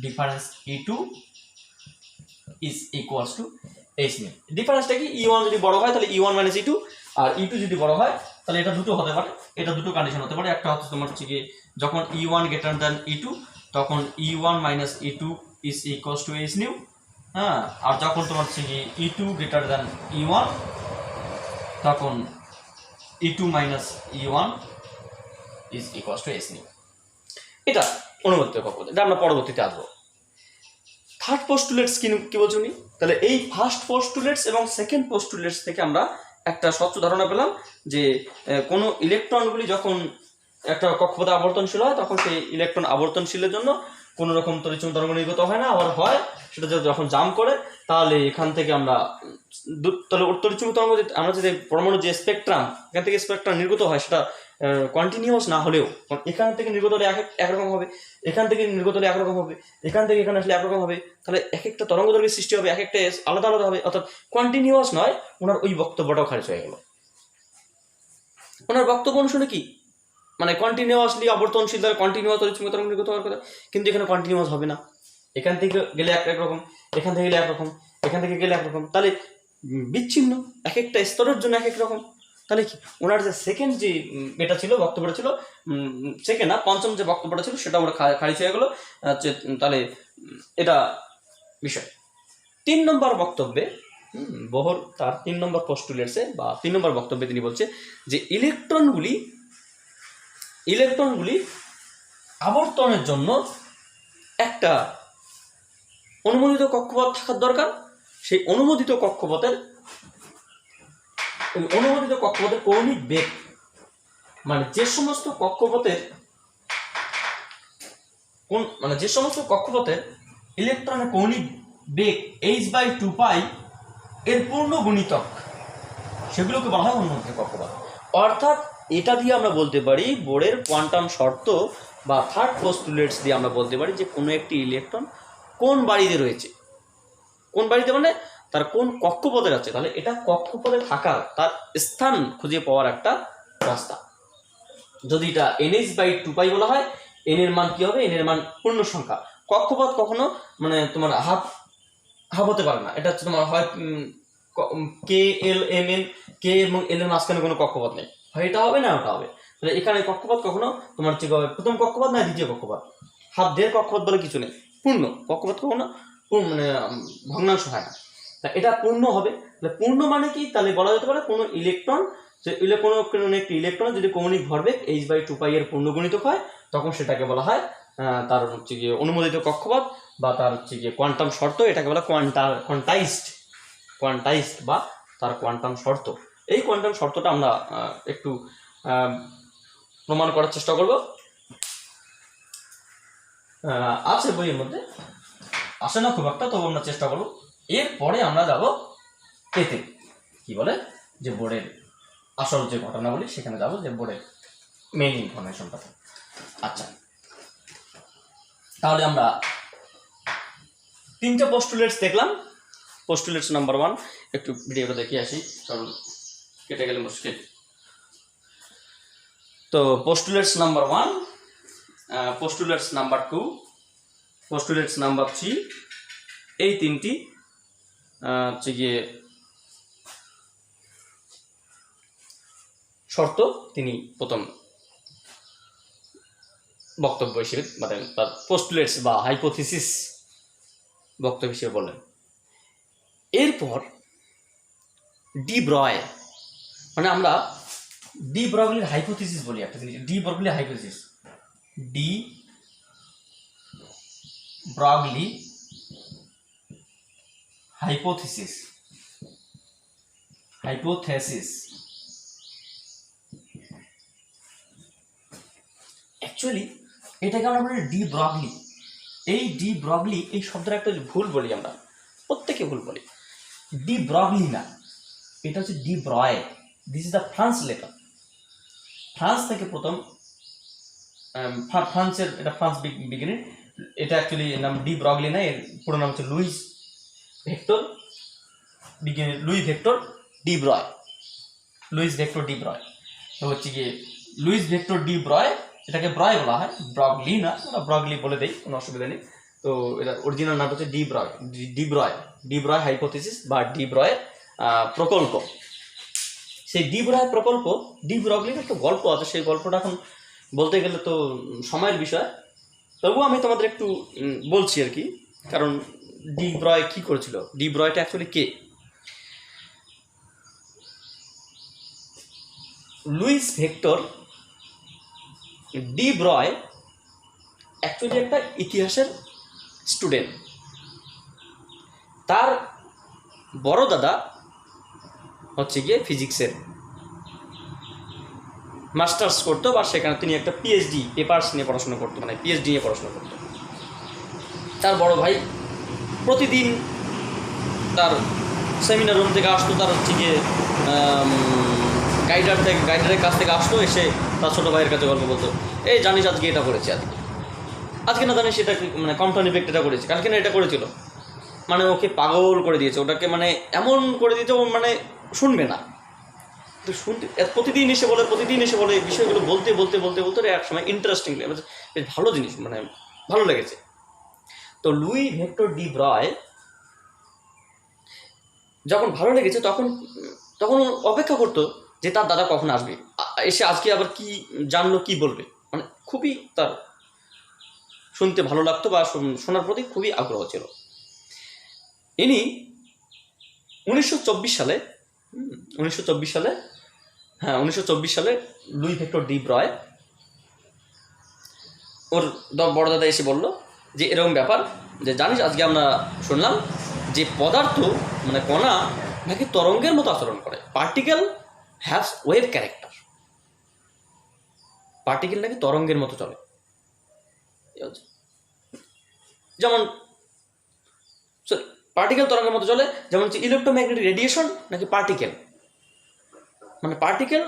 difference E2 is equals to h nu. ডিফারেন্সটা কি, E1 যদি বড় হয় তাহলে E1 মাইনাস E2, আর E2 যদি বড় হয় তাহলে এটা দুটো হতে পারে, এটা দুটো কন্ডিশন হতে পারে। একটা হচ্ছে তোমার হচ্ছে কি যখন E1 গ্রেটার দ্যান E2 তখন E1 minus E2 is equals to h new, হ্যাঁ, আর যখন তোমার হচ্ছে কি E2 গ্রেটার দ্যান E1 তখন E2 minus E1 is equals to h new। এটা অনুমোদিত কক্ষপথ, এটা আমরা পরবর্তীতে আসবো। থার্ড পোস্টুলেটস কি বলছো উনি, তাহলে এই ফার্স্ট পোস্টুলেটস এবং সেকেন্ড পোস্টুলেটস থেকে আমরা একটা স্বচ্ছ ধারণা পেলাম যে কোনো ইলেকট্রনগুলি যখন একটা কক্ষপথে আবর্তনশীল হয় তখন সেই ইলেকট্রন আবর্তনশীলের জন্য কোনো রকম তড়িৎচুম্বক তরঙ্গ নির্গত হয় না, আবার হয় সেটা যখন জাম্প করে তাহলে এখান থেকে আমরা তাহলে তড়িৎচুম্বক তরঙ্গ আমরা যদি পরমাণু যে স্পেকট্রাম এখান থেকে স্পেকট্রাম নির্গত হয় সেটা কন্টিনিউয়াস না হলেও এখান থেকে নির্গত হলে একরকম হবে, এখান থেকে নির্গত হলে একরকম হবে, এখান থেকে এখানে আসলে একরকম হবে, তাহলে এক একটা তরঙ্গ দৈর্ঘ্যের সৃষ্টি হবে, এক একটা আলাদা আলাদা হবে, অর্থাৎ কন্টিনিউয়াস নয়। ওনার ওই বক্তব্যটাও খারিজ হয়ে গেল। ওনার বক্তব্য অনুসারে কি মানে কন্টিনিউয়াসলি আবর্তনশীল দ্বারা কন্টিনিউয়াস তড়িৎচুম্বক তরঙ্গ নির্গত হওয়ার কথা, কিন্তু এখানে কন্টিনিউয়াস হবে না, এখান থেকে গেলে একরকম, এখান থেকে গেলে একরকম, এখান থেকে গেলে একরকম, তাহলে বিচ্ছিন্ন, এক একটা স্তরের জন্য এক এক রকম। তাহলে কি ওনার যে সেকেন্ড যে এটা ছিল বক্তব্যটা ছিল, সেকেন্ড না পঞ্চম যে বক্তব্যটা ছিল সেটা ওরা খারিজ হয়ে গেলো। তাহলে এটা বিষয়। 3 নম্বর বক্তব্যে বহর তার 3 নম্বর পোস্টুলেটসে বা 3 নম্বর বক্তব্যে তিনি বলছে যে ইলেকট্রনগুলি আবর্তনের জন্য একটা অনুমোদিত কক্ষপথ থাকার দরকার। সেই অনুমোদিত কক্ষপথের কৌণিক বেগ, মানে যে সমস্ত কক্ষপথের ইলেকট্রনের কৌণিক বেগ h/2π এর পূর্ণ গুণিতক, সেগুলোকে বলা হয় অনুমোদিত কক্ষপথ। অর্থাৎ এটা দিয়ে আমরা বলতে পারি বোরের কোয়ান্টাম শর্ত বা থার্ড পোস্টুলেটস দিয়ে আমরা বলতে পারি যে কোনো একটি ইলেকট্রন কোন বাড়িতে রয়েছে, কোন বাড়িতে মানে তার কোন কক্ষপথে আছে, তাহলে এটা কক্ষপথে থাকার তার স্থান খুঁজে পাওয়ার একটা রাস্তা। যদি এটা nh/2π বলা হয়, n এর মান কি হবে, n এর মান পূর্ণ সংখ্যা। কক্ষপথ কখনো মানে তোমার হাফ হতে পারে না, এটা হচ্ছে তোমার হয় কে এল এম এন, কে এবং এল এর মাঝখানে কোনো কক্ষপথ নেই, হয় এটা হবে না ওটা হবে। তাহলে এখানে কক্ষপথ কখনো তোমার হচ্ছে প্রথম কক্ষপথ না দ্বিতীয় কক্ষপথ, হাফ দের কক্ষপথ বলে কিছু নেই, পূর্ণ কক্ষপথ কখনো মানে ভগ্নাংশ হয় না। তা এটা পূর্ণ হবে। তাহলে পূর্ণ মানে কি, তাহলে বলা যেতে পারে কোনো ইলেকট্রন কোনো একটি ইলেকট্রন যদি কৌণিক ভরবেগ h/2π এর পূর্ণগুণিতক হয় তখন সেটাকে বলা হয় তার হচ্ছে গিয়ে অনুমোদিত কক্ষপথ বা তার হচ্ছে গিয়ে কোয়ান্টাম শর্ত, এটাকে বলা কোয়ান্টাইজড বা তার কোয়ান্টাম শর্ত। এই কোয়ান্টাম শর্তটা আমরা একটু প্রমাণ করার চেষ্টা করব। আছে বইয়ের মধ্যে, আসে না খুব একটা, তবু আমরা চেষ্টা করব। এরপরে আমরা যাব এতে কি বলে যে বোর্ডের আসল যে ঘটনাবলী সেখানে যাবো, যে বোর্ডের মেইন ইনফরমেশনটাতে। আচ্ছা, তাহলে আমরা 3টে পোস্টুলেটস দেখলাম। পোস্টুলেটস নাম্বার 1, একটু ভিডিওটা দেখে আসি কারণ কেটে গেলে মুশকিল। তো পোস্টুলেটস নাম্বার 1, পোস্টুলেটস নাম্বার 2, পোস্টুলেটস নাম্বার 3, এই 3টি হচ্ছে গিয়ে শর্ত তিনি প্রথম বক্তব্য হিসেবে, মানে তার পোস্টুলেটস বা হাইপোথিসিস বক্তব্য হিসেবে বললেন। এরপর ডি ব্রয়, মানে আমরা ডি ব্রগলির হাইপোথিসিস বলি একটা জিনিস, de Broglie hypothesis, de Broglie hypothesis, hypothesis actually এটাকে আমরা বলি ডি ব্রগলি। এই ডি ব্রগলি এই শব্দটা একটা ভুল বলি, আমরা প্রত্যেকে ভুল বলি। ডি ব্রগলি না, এটা হচ্ছে D ব্রয়। This is the France letter. France থেকে প্রথম, ফ্রান্সের, এটা ফ্রান্স বিজ্ঞানী, এটা অ্যাকচুয়ালি নাম ডি ব্রগলি না, এর পুরো নাম হচ্ছে লুইস ভেক্টর, বিজ্ঞানী Luis vector D ব্রয়, Luis vector D ব্রয়। তো হচ্ছে গিয়ে লুইস ভেক্টর ডি ব্রয়, এটাকে ব্রয় বলা হয়, ব্রগলি না, ওরা ব্রগলি বলে দেয়, কোনো অসুবিধা নেই। তো এটা অরিজিনাল নাম হচ্ছে ডি ব্রয়, ডি ব্রয় হাইপোথিসিস বা ডি ব্রয় প্রকল্প। সেই ডি ব্রয় প্রকল্প, ডি ব্রগলির একটা গল্প আছে, সেই গল্পটা এখন বলতে গেলে তো সময়ের বিষয়, তবুও আমি তোমাদের একটু বলছি আর কি, কারণ ডি ব্রয় কি করেছিল, ডি ব্রয়টা অ্যাকচুয়ালি কে? লুইস ভেক্টর ডি ব্রয় অ্যাকচুয়ালি একটা ইতিহাসের স্টুডেন্ট। তার বড় দাদা হচ্ছে গিয়ে ফিজিক্সের মাস্টার্স করতো, বা সেখানে তিনি একটা পিএইচডি পেপার্স নিয়ে পড়াশোনা করতো, মানে পিএইচডি নিয়ে পড়াশোনা করতো। তার বড় ভাই প্রতিদিন তার সেমিনার রুম থেকে আসতো, তার হচ্ছে গিয়ে গাইডারের কাছ থেকে আসতো, এসে তার ছোটো ভাইয়ের কাছে গল্প বলতো, এই জানিস আজকে এটা করেছে, আজকে না জানিস এটা, মানে কম্পাউন্ড ইফেক্ট এটা করেছে, কালকে না এটা করেছিল, মানে ওকে পাগল করে দিয়েছে, ওটাকে মানে এমন করে দিয়েছে ও মানে শুনবে না। তো শুনতে প্রতিদিন এসে বলে বিষয়গুলো বলতে এক সময় ইন্টারেস্টিং, বেশ ভালো জিনিস, মানে ভালো লেগেছে। তো লুই ভেক্টর ডি ব্রয় যখন ভালো লেগেছে তখন অপেক্ষা করতো যে তার দাদা কখন আসবে, এসে আজকে আবার কি জানলো, কি বলবে, মানে খুবই তার শুনতে ভালো লাগতো বা শোনার প্রতি খুবই আগ্রহ ছিল। ইনি 1924 সালে লুই ভেক্টর ডি ব্রয়, ওর বড় দাদা এসে বলল যে এরকম ব্যাপার, যে জানিস আজকে আমরা শুনলাম যে পদার্থ মানে কণা নাকি তরঙ্গের মতো আচরণ করে, particle haves wave character, particle নাকি তরঙ্গের মতো চলে। যেমন পার্টিকেল তরঙ্গের মতো চলে, যেমন হচ্ছে ইলেকট্রোম্যাগনেটিক রেডিয়েশন নাকি পার্টিকেল, মানে পার্টিকেল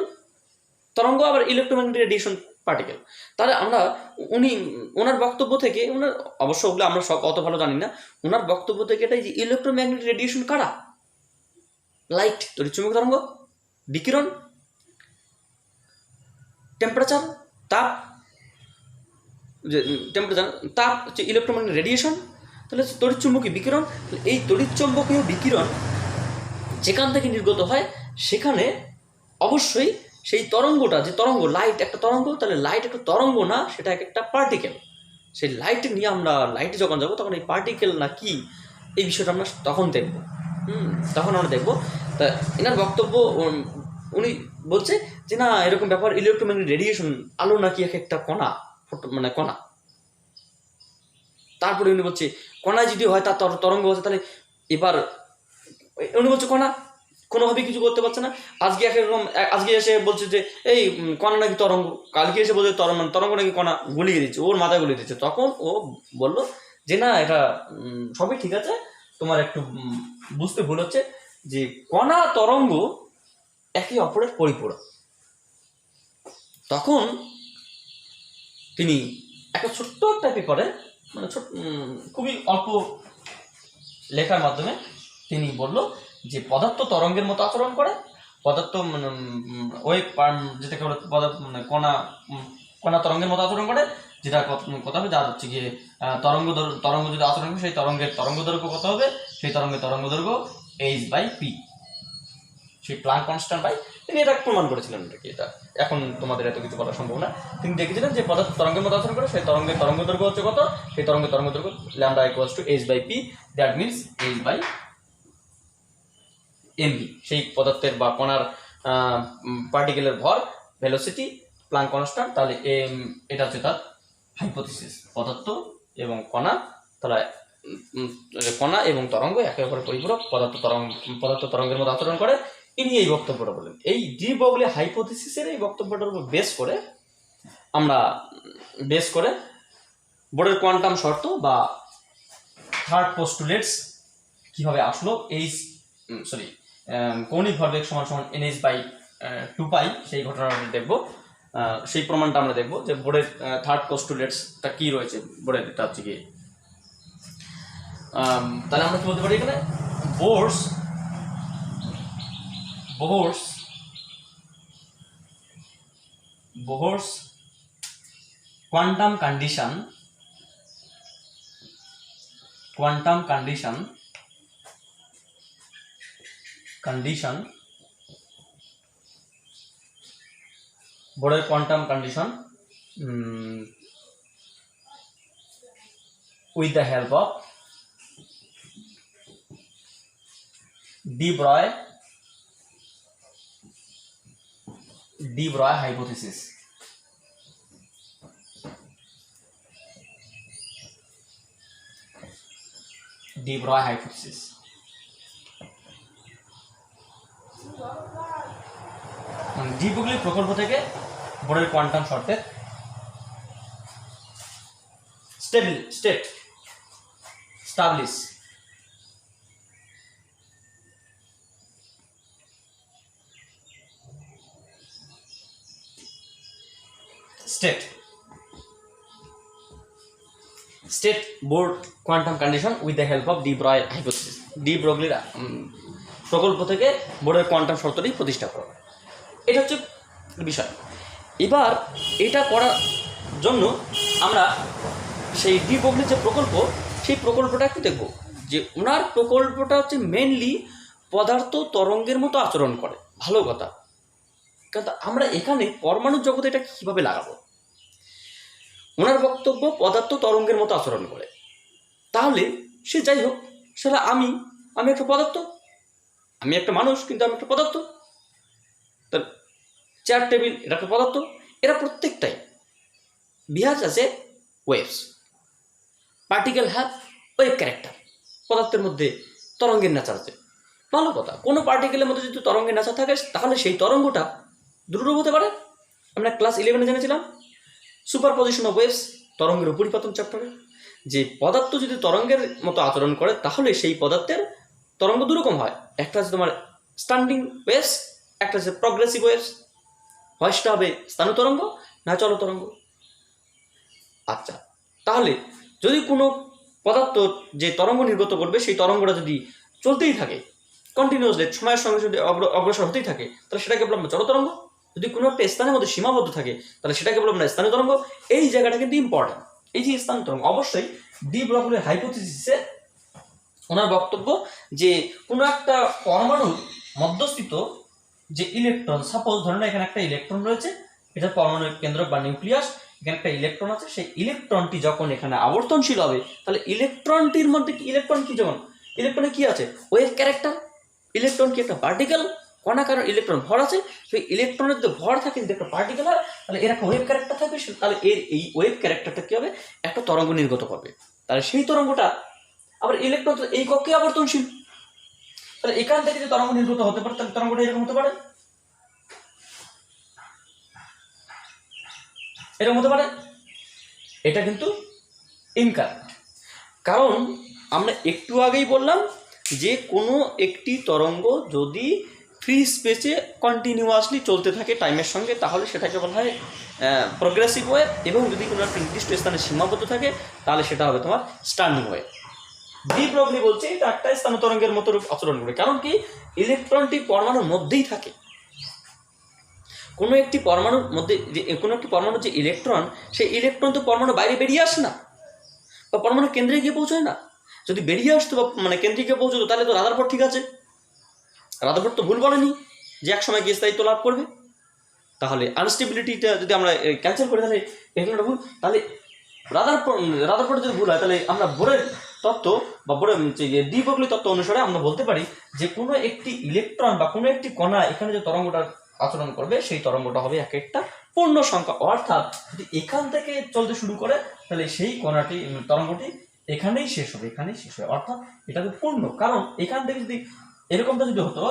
তরঙ্গ আবার ইলেকট্রোম্যাগনেটিক রেডিয়েশন পার্টিকেল। তাহলে আমরা ওনার বক্তব্য থেকে, ওনার অবশ্য ওগুলো আমরা সব অত ভালো জানি না, ওনার বক্তব্য থেকে এটাই যে ইলেকট্রোম্যাগনেটিক রেডিয়েশন কারা, লাইট, তড়িৎচুম্বক তরঙ্গ, বিকিরণ, টেম্পারেচার, তাপ, হচ্ছে ইলেকট্রোম্যাগনেটিক রেডিয়েশন, তাহলে হচ্ছে তড়িৎচুম্বকীয় বিকিরণ। এই তড়িৎচুম্বকীয় বিকিরণ যেখান থেকে নির্গত হয় সেখানে অবশ্যই সেই তরঙ্গটা, যে তরঙ্গ, লাইট একটা তরঙ্গ, তাহলে লাইট একটা তরঙ্গ না, সেটা একটা পার্টিকেল। সেই লাইট নিয়ে আমরা লাইটে যখন যাবো তখন এই পার্টিকেল না কি, এই বিষয়টা আমরা তখন দেখব, তখন আমরা দেখব। তা এনার বক্তব্য, উনি বলছে যে না এরকম ব্যাপার, ইলেকট্রোম্যাগনেটিক রেডিয়েশন, আলো নাকি একটা কণা, মানে কণা। তারপরে উনি বলছে কণা যদি হয় তার তরঙ্গ হচ্ছে, তাহলে এবার উনি বলছে কণা কোনোভাবেই কিছু করতে পারছে না। আজকে এসে বলছে যে এই কণা নাকি তরঙ্গ, কালকে এসে বলছে তরঙ্গ নাকি কণা, গুলিয়ে দিচ্ছে, ওর মাথায় গুলিয়ে দিচ্ছে। তখন ও বললো যে না এটা সবই ঠিক আছে, তোমার একটু বুঝতে ভুল হচ্ছে, যে কণা তরঙ্গ একে অপরের পরিপূরক। তখন তিনি একটা ছোট্ট টাইপে করে, মানে খুবই অল্প লেখার মাধ্যমে তিনি বলল যে পদার্থ তরঙ্গের মতো আচরণ করে, পদার্থ ওয়েভ যেটাকে বলে মানে কণা তরঙ্গের মতো আচরণ করে, যেটা কথা হবে যার হচ্ছে গিয়ে তরঙ্গ যদি আচরণ করে সেই তরঙ্গের তরঙ্গ দৈর্ঘ্য কত হবে, সেই তরঙ্গের তরঙ্গ দৈর্ঘ্য h/p, সেই প্লাঙ্ক কনস্ট্যান্ট বাই। তিনি এটা প্রমাণ করেছিলেন নাকি, এটা এখন তোমাদের এত কিছু বলা সম্ভব না। তিনি দেখেছিলেন যে পদার্থ তরঙ্গের মতো আচরণ করে, সেই তরঙ্গের তরঙ্গ দৈর্ঘ্য হচ্ছে কত, সেই তরঙ্গের তরঙ্গ দৈর্ঘ্য lambda equals to h/p, that means h/mv, সেই পদার্থের বা কণার পার্টিকেলের ভর, ভেলোসিটি, প্লাঙ্ক কনস্ট্যান্ট। তাহলে এটা হচ্ছে তার হাইপোথিসিস, পদার্থ এবং কণা, তাহলে কণা এবং তরঙ্গ একে অপরের পরিপূরক, পদার্থ তরঙ্গের মতো আচরণ করে। ইনি এই বক্তব্যটা বলেন। এই ডি ব্রগলি হাইপোথিসিসের এই বক্তব্যটার উপর বেস করে বোরের কোয়ান্টাম শর্ত বা থার্ড পোস্টুলেটস কিভাবে আসলো, কৌণিক ভরবেগ সমান সমান nh/2π, সেই ঘটনাটা দেখবো, সেই প্রমাণটা আমরা দেখবো যে বোরের থার্ড পোস্টুলেটসটা কি রয়েছে বোরের, এটা হচ্ছে কি। তাহলে আমরা কি বলতে পারি এখানে, বোরস quantum condition Bohr's quantum condition with the help of de Broglie hypothesis. de Broglie hypothesis de Broglie প্রকল্প থেকে বোরের কোয়ান্টাম শর্তের establish state Bohr quantum condition with the help of de Broglie hypothesis. De ব্রগলির প্রকল্প থেকে বোরের কোয়ান্টাম শর্তটি প্রতিষ্ঠা করা, এটা হচ্ছে বিষয়। এবার এটা করার জন্য আমরা সেই ডি ব্রগলির যে প্রকল্প, সেই প্রকল্পটা একটু দেখব, যে ওনার প্রকল্পটা হচ্ছে মেনলি পদার্থ তরঙ্গের মতো আচরণ করে। ভালো কথা, কিন্তু আমরা এখানে পরমাণু জগতে এটা কীভাবে লাগাবো? ওনার বক্তব্য পদার্থ তরঙ্গের মতো আচরণ করে, তাহলে সে যাই হোক, সেটা আমি একটা পদার্থ, আমি একটা মানুষ, কিন্তু আমি একটা পদার্থ। তার চেয়ার টেবিল এটা একটা পদার্থ, এরা প্রত্যেকটাই বিহাজ আছে waves, particle have wave character. পদার্থের মধ্যে তরঙ্গের নেচার আছে, ভালো কথা। কোনো পার্টিকেলের মধ্যে যদি তরঙ্গের নেচার থাকে, তাহলে সেই তরঙ্গটা দুরূপ হতে পারে। আমরা ক্লাস 11 জেনেছিলাম সুপারপজিশন অফ ওয়েভস, তরঙ্গের উপরিপতন চ্যাপ্টারে, যে পদার্থ যদি তরঙ্গের মতো আচরণ করে, তাহলে সেই পদার্থের তরঙ্গ দুরকম হয়। একটা আছে তোমার স্ট্যান্ডিং ওয়েভস, একটা আছে প্রগ্রেসিভ ওয়েভস। হয়টা হবে স্থানীয় তরঙ্গ, না চল তরঙ্গ। আচ্ছা, তাহলে যদি কোনো পদার্থ যে তরঙ্গ নির্গত করবে, সেই তরঙ্গটা যদি চলতেই থাকে কন্টিনিউয়াসলি, সময়ের সঙ্গে যদি অগ্রসর হতেই থাকে, তাহলে সেটাকে বললাম জড় তরঙ্গ। যদি কোনো একটা স্থানের মধ্যে সীমাবদ্ধ থাকে, তাহলে সেটাকে বললাম না স্থানীয় তরঙ্গ। এই জায়গাটা কিন্তু ইম্পর্টেন্ট, এই যে স্থানীয় তরঙ্গ। অবশ্যই ডি ব্রগলির হাইপোথিসিসে ওনার বক্তব্য যে কোনো একটা পরমাণুর মধ্যস্থিত যে ইলেকট্রন, সাপোজ ধরে না এখানে একটা ইলেকট্রন রয়েছে, এটা পরমাণুর কেন্দ্রক বা নিউক্লিয়াস, এখানে একটা ইলেকট্রন আছে। সেই ইলেকট্রনটি যখন এখানে আবর্তনশীল হবে, তাহলে ইলেকট্রনটির মধ্যে কি, ইলেকট্রন কি, যখন ইলেকট্রনে কি আছে, ওয়েভ ক্যারেক্টার। ইলেকট্রন কি একটা পার্টিকেল, কণা, কারণ ইলেকট্রন ভর আছে। সেই ইলেকট্রনের যদি ভর থাকে, যদি একটা পার্টিকেল হয়, তাহলে এর একটা ওয়েভ ক্যারেক্টার থাকবে। তাহলে এর এই ওয়েভ ক্যারেক্টারটা কি হবে, একটা তরঙ্গ নির্গত করবে। তাহলে সেই তরঙ্গটা আবার ইলেকট্রন এই কক্ষে আবর্তনশীল, তাহলে এখান থেকে যে তরঙ্গ নির্গত হতে পারে, তাহলে তরঙ্গটা এরকম হতে পারে, এরকম হতে পারে। এটা কিন্তু ইনকারেক্ট, কারণ আমরা একটু আগেই বললাম যে কোনো একটি তরঙ্গ যদি 3 ফ্রি স্পেসে কন্টিনিউয়াসলি চলতে থাকে টাইমের সঙ্গে, তাহলে সেটাকে বলা হয় প্রোগ্রেসিভ ওয়েভ। এবং যদি কোনো একটা নির্দিষ্ট স্থানে সীমাবদ্ধ থাকে তাহলে সেটা হবে তোমার স্ট্যান্ডিং ওয়েভ। ডি ব্রগলি বলছে এটা একটা স্থান তরঙ্গের মতো রূপ আচরণ করে, কারণ কি ইলেকট্রনটি পরমাণুর মধ্যেই থাকে। কোনো একটি পরমাণুর মধ্যে কোনো একটি পরমাণুর যে ইলেকট্রন, সেই ইলেকট্রন তো পরমাণু বাইরে বেরিয়ে আসে না, বা পরমাণু কেন্দ্রে গিয়ে পৌঁছায় না। যদি বেরিয়ে আসতো বা কেন্দ্রে গিয়ে পৌঁছতো তাহলে তো রাদারফোর্ড ঠিক আছে, রাদারফোর্ড তো ভুল বলেনি যে এক সময় গিয়ে স্থায়িত্ব লাভ করবে। তাহলে আনস্টেবিলিটিটা যদি আমরা ক্যান্সেল করি তাহলে এখানে ভুল, তাহলে রাদারফোর্ড যদি ভুল হয় তাহলে আমরা বোরের তত্ত্ব বা বোরের ডি ব্রগলি তত্ত্ব অনুসারে আমরা বলতে পারি যে কোনো একটি ইলেকট্রন বা কোনো একটি কণা এখানে যে তরঙ্গটা আচরণ করবে সেই তরঙ্গটা হবে এক একটা পূর্ণ সংখ্যা। অর্থাৎ যদি এখান থেকে চলতে শুরু করে তাহলে সেই কণাটি তরঙ্গটি এখানেই শেষ হবে, এখানেই শেষ হবে, অর্থাৎ এটা তো পূর্ণ। কারণ এখান থেকে যদি এরকমটা যদি হতো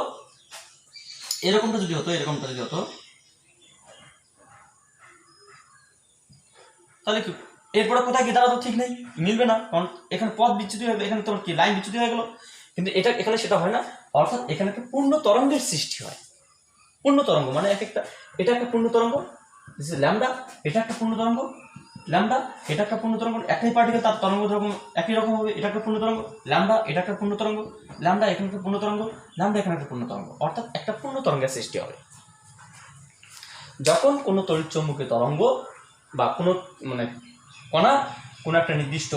তাহলে কি এরপরে কোথায় গিয়ে দাঁড়াতো ঠিক নেই, মিলবে না, কারণ এখানে পথ বিচ্যুতি হবে, এখানে তোমার কি লাইন বিচ্যুতি হয়ে গেল। কিন্তু এটা এখানে সেটা হয় না, অর্থাৎ এখানে একটা পূর্ণ তরঙ্গের সৃষ্টি হয়। পূর্ণ তরঙ্গ মানে এক একটা, এটা একটা পূর্ণ তরঙ্গ ল্যামডা, এটা একটা পূর্ণ তরঙ্গ ল্যামডা, এটা একটা পূর্ণ তরঙ্গ, একই পার্টিকেল তার তরঙ্গ ধর্ম একই রকম হবে। এটা একটা পূর্ণ তরঙ্গ ল্যামডা, এটা একটা পূর্ণ তরঙ্গ ল্যামডা, এখানে একটা পূর্ণ তরঙ্গ ল্যামডা, এখানে একটা পূর্ণ তরঙ্গ, অর্থাৎ একটা পূর্ণ তরঙ্গের সৃষ্টি হবে। যখন কোনো তড়িৎচুম্বকীয় তরঙ্গ বা কোনো কণা কোনো একটা নির্দিষ্ট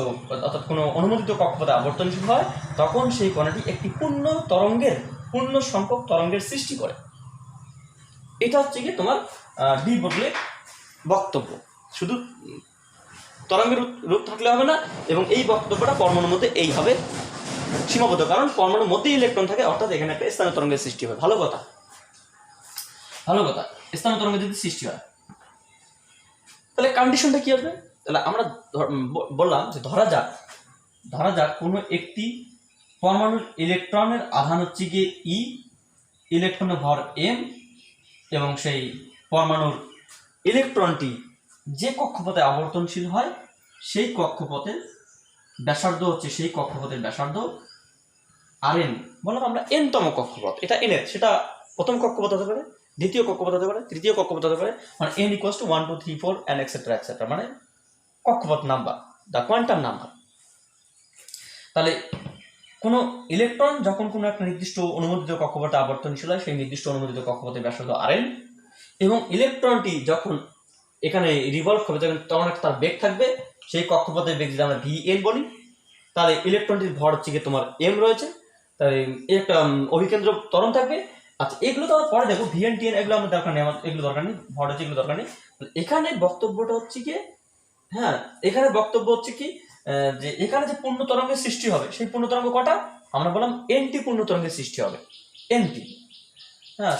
অর্থাৎ কোনো অনুমোদিত কক্ষপথে আবর্তনশীল হয়, তখন সেই কণাটি একটি পূর্ণ সংখ্যক তরঙ্গের সৃষ্টি করে। এটা হচ্ছে কি তোমার ডি ব্রগলির বক্তব্য। শুধু তরঙ্গের রূপ থাকলে হবে না, এবং এই বক্তব্যটা পরমাণুর মধ্যে এইভাবে সীমাবদ্ধ, কারণ পরমাণুর মধ্যে ইলেকট্রন থাকে, অর্থাৎ এখানে একটা স্থানীয় তরঙ্গের সৃষ্টি হয়। ভালো কথা, স্থানীয় তরঙ্গের যদি সৃষ্টি হয় তাহলে কন্ডিশনটা কি আসবে? তাহলে আমরা বললাম যে ধরা যাক কোনো একটি পরমাণুর ইলেকট্রনের আধান হচ্ছে গিয়ে ই, ইলেকট্রনের ভর এম, এবং সেই পরমাণুর ইলেকট্রনটি যে কক্ষপথে আবর্তনশীল হয় সেই কক্ষপথের ব্যাসার্ধ হচ্ছে সেই কক্ষপথের ব্যাসার্ধ আর এন। বললাম আমরা এনতম কক্ষপথ, এটা এনের, সেটা প্রথম কক্ষপথ হতে পারে, দ্বিতীয় কক্ষপথ হতে পারে, তৃতীয় কক্ষপথ হতে পারে, মানে n = 1 2 3 4 and etc., মানে কক্ষপথ নাম্বার, দ্য কোয়ান্টাম নাম্বার। তাহলে কোনো ইলেকট্রন যখন কোনো একটা নির্দিষ্ট অনুমোদিত কক্ষপথে আবর্তনশীল হয় সেই নির্দিষ্ট অনুমোদিত কক্ষপথের ব্যাসার্ধ Rn, এবং ইলেকট্রনটি যখন এখানে রিভলভ হবে তখন তার বেগ থাকবে, সেই কক্ষপথের বেগ যদি আমরা Vn বলি, তাহলে ইলেকট্রনটির ভর হচ্ছে গিয়ে তোমার m রয়েছে, তাহলে একটা অভিকেন্দ্র ত্বরণ থাকবে। আচ্ছা, এগুলো তো আমরা পরে দেখো, ভিএন টিএন এগুলো আমার দরকার নেই, আমার এগুলো দরকার নেই, ভর হচ্ছে এগুলো দরকার নেই। এখানে বক্তব্যটা হচ্ছে কি, এখানে বক্তব্য হচ্ছে কি যে এখানে যে পূর্ণ তরঙ্গের সৃষ্টি হবে সেই পূর্ণ তরঙ্গ কটা? আমরা বললাম এনটি পূর্ণ তরঙ্গের সৃষ্টি হবে, এনটি।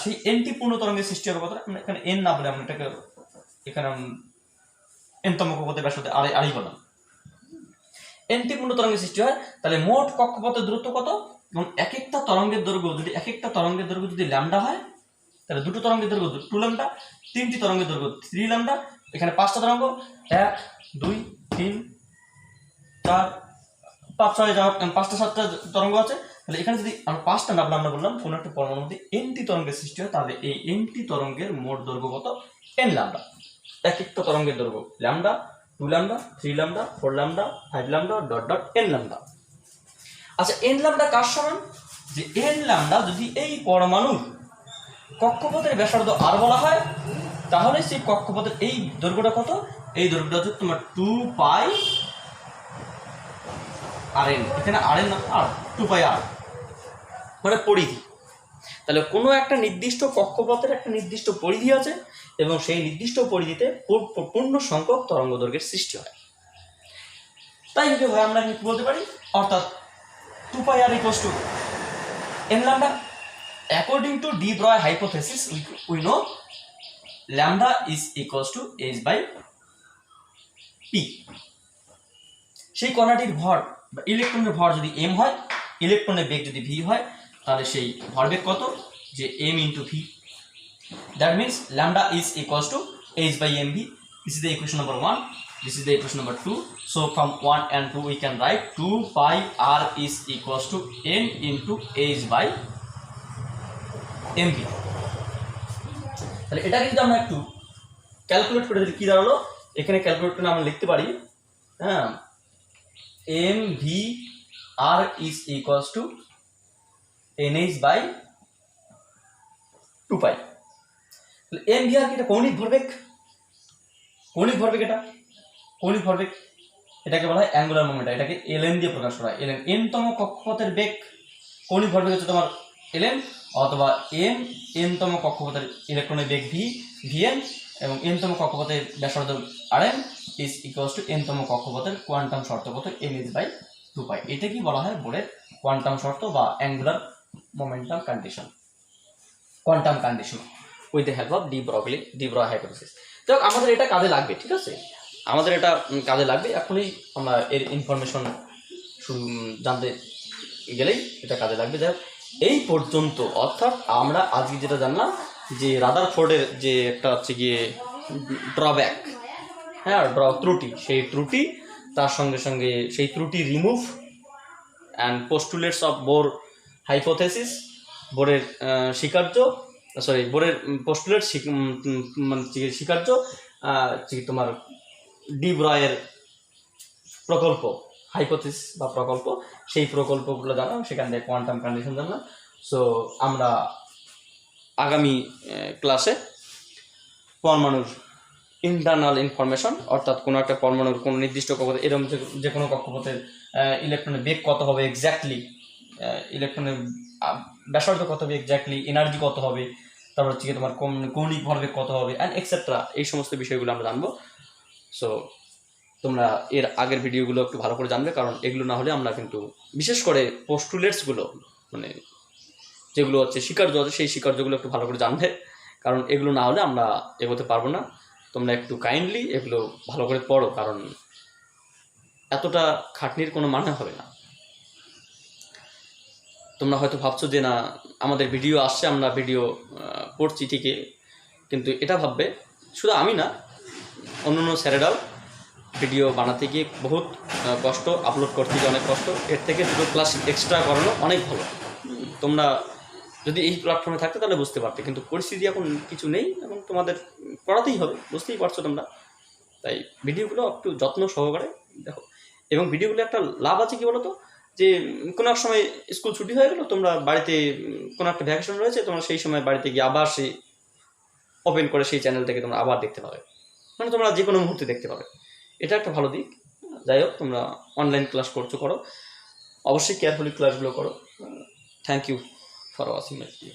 সেই এনটি পূর্ণ তরঙ্গের সৃষ্টি হবে কতটা? আমরা এখানে এন না বলে আমরা এটাকে এখানে এনতম কক্ষপথের ব্যাসার্ধ আরই বললাম। এনটি পূর্ণ তরঙ্গের সৃষ্টি হয়, তাহলে মোট কক্ষপথের দূরত্ব কত? এবং এক একটা তরঙ্গের দৈর্ঘ্য যদি ল্যামডা হয় তাহলে দুটো তরঙ্গের দৈর্ঘ্য 2 ল্যামডা, তিনটি তরঙ্গের দৈর্ঘ্য 3 ল্যামডা, এখানে 5টা তরঙ্গ 1 2 3 4 5 6 যাও 5টা 7টা তরঙ্গ আছে। তাহলে এখানে যদি আমরা 5টা নামলাম, আমরা বললাম কোনো একটা পরমাণুর মধ্যে এনটি তরঙ্গের সৃষ্টি হয়, তাহলে এই এনটি তরঙ্গের মোট দৈর্ঘ্য কত? n lambda. এক একটা তরঙ্গের দৈর্ঘ্য lambda, 2 lambda, 3 lambda, 4 lambda, 5 lambda n lambda. আচ্ছা, n ল্যামডা কার সমান? যে n ল্যামডা যদি এই পরমাণুর কক্ষপথের ব্যাসার্ধ r বলা হয়, তাহলে সেই কক্ষপথের এই দৈর্ঘ্যটা কত? এই দৈর্ঘ্যটা হচ্ছে তোমার 2 পাই rn, এখানে rn না r, 2 পাই r মানে পরিধি। তাহলে কোনো একটা নির্দিষ্ট কক্ষপথের একটা নির্দিষ্ট পরিধি আছে, এবং সেই নির্দিষ্ট পরিধিতে পূর্ণ সংখ্যক তরঙ্গ দৈর্ঘ্যের সৃষ্টি হয়। তাই কি হয়, আমরা কি বলতে পারি? অর্থাৎ 2 pi r = n lambda. According to de Broglie hypothesis, we know lambda is equals to h/p. সেই কণাটির ভর বা ইলেকট্রনের ভর যদি m হয়, ইলেকট্রনের বেগ যদি v হয়, তাহলে সেই ভরবেগ কত? যে m × v. That means lambda is equals to h/mv. This is the equation number 1. This is the equation number 2. So from 1 and 2 we can write 2 pi r is equals to n into h/p. MV. তাহলে এটা কিন্তু আমরা একটু ক্যালকুলেট করে দিলে কী দাঁড়ালো, এখানে ক্যালকুলেট করে আমরা লিখতে পারি, হ্যাঁ, M V R is equals to NH by 2 pi. তাহলে এম ভি আর কি, এটা কৌণিক ভরবেগ, কৌণিক ভরবেগ, এটা কৌণিক ভরবেগ, এটাকে বলা হয় অ্যাঙ্গুলার মোমেন্ট, এটাকে ln দিয়ে প্রকাশ করা হয়। ln n-তম কক্ষপথের বেগ, কৌণিক ভরবেগ হচ্ছে তোমার ln, অথবা n-তম কক্ষপথের ইলেকট্রনের বেগ vn, এবং n-তম কক্ষপথের ব্যাসার্ধ rn ইজ ইকুয়ালস টু n-তম কক্ষপথের কোয়ান্টাম শর্ত কত, NH বাই 2 পাই। এটা কি বলা হয় বোরের কোয়ান্টাম শর্ত বা angular momentum condition, quantum condition with the help of de Broglie hypothesis. তো আমাদের এটা কাজে লাগবে, ঠিক আছে, আমাদের এটা কাজে লাগবে। এখনই আমরা এর ইনফরমেশন শুরু জানতে গেলেই এটা কাজে লাগবে। যাই হোক, এই পর্যন্ত অর্থাৎ আমরা আজকে যেটা জানলাম যে রাদারফোর্ডের যে একটা হচ্ছে গিয়ে ড্রব্যাক, হ্যাঁ, ত্রুটি, সেই ত্রুটি, তার সঙ্গে সঙ্গে সেই ত্রুটি remove and postulates of Bohr hypothesis, বোরের স্বীকার্য, সরি বোরের পোস্টুলেট মানে স্বীকার্য, তোমার ডি ব্রয়ের প্রকল্প, হাইপোথিস বা প্রকল্প, সেই প্রকল্পগুলো জানলাম, সেখান থেকে কোয়ান্টাম কন্ডিশন জানলাম। সো আমরা আগামী ক্লাসে পরমাণুর ইন্টারনাল ইনফরমেশন, অর্থাৎ কোনো একটা পরমাণুর কোনো নির্দিষ্ট কক্ষপথে, এরকম যে কোনো কক্ষপথের ইলেকট্রনের বেগ কত হবে এক্স্যাক্টলি, ইলেকট্রনের ব্যাসার্ধ কত হবে এক্স্যাক্টলি, এনার্জি কত হবে, তারপর হচ্ছে কি তোমার কৌণিক ভরবেগ কত হবে, অ্যান্ড এক্সেট্রা, এই সমস্ত বিষয়গুলো আমরা জানবো। সো তোমরা এর আগের ভিডিওগুলো একটু ভালো করে জানবে, কারণ এগুলো না হলে আমরা কিন্তু বিশেষ করে পোস্টুলেটসগুলো, মানে যেগুলো হচ্ছে স্বীকার্য আছে, সেই স্বীকার্যগুলো একটু ভালো করে জানবে, কারণ এগুলো না হলে আমরা এগোতে পারবো না। তোমরা একটু কাইন্ডলি এগুলো ভালো করে পড়ো, কারণ এতটা খাটনির কোনো মানে হবে না। তোমরা হয়তো ভাবছো যে না, আমাদের ভিডিও আসছে, আমরা ভিডিও পড়ছি ঠিকই, কিন্তু এটা ভাববে, শুধু আমি না, অন্য অন্য স্যারেরাও ভিডিও বানাতে গিয়ে বহুত কষ্ট, আপলোড করতে গিয়ে অনেক কষ্ট, এর থেকে দুটো ক্লাস এক্সট্রা করানো অনেক ভালো। তোমরা যদি এই প্ল্যাটফর্মে থাকতে তাহলে বুঝতে পারতে, কিন্তু পরিস্থিতি এখন কিছু নেই, এবং তোমাদের পড়াতেই হবে, বুঝতেই পারছো তোমরা। তাই ভিডিওগুলো একটু যত্ন সহকারে দেখো, এবং ভিডিওগুলো একটা লাভ আছে কি বলো তো, যে কোনো এক সময় স্কুল ছুটি হয়ে গেলো, তোমরা বাড়িতে কোনো একটা ভ্যাকেশন রয়েছে, তোমরা সেই সময় বাড়িতে গিয়ে আবার সেই ওপেন করে সেই চ্যানেল থেকে তোমরা আবার দেখতে পাবে, মানে তোমরা যে কোনো মুহূর্তে দেখতে পাবে, এটা একটা ভালো দিক। যাই হোক, তোমরা অনলাইন ক্লাস করো, অবশ্যই কেয়ারফুলি ক্লাসগুলো করো। Thank you for watching my video.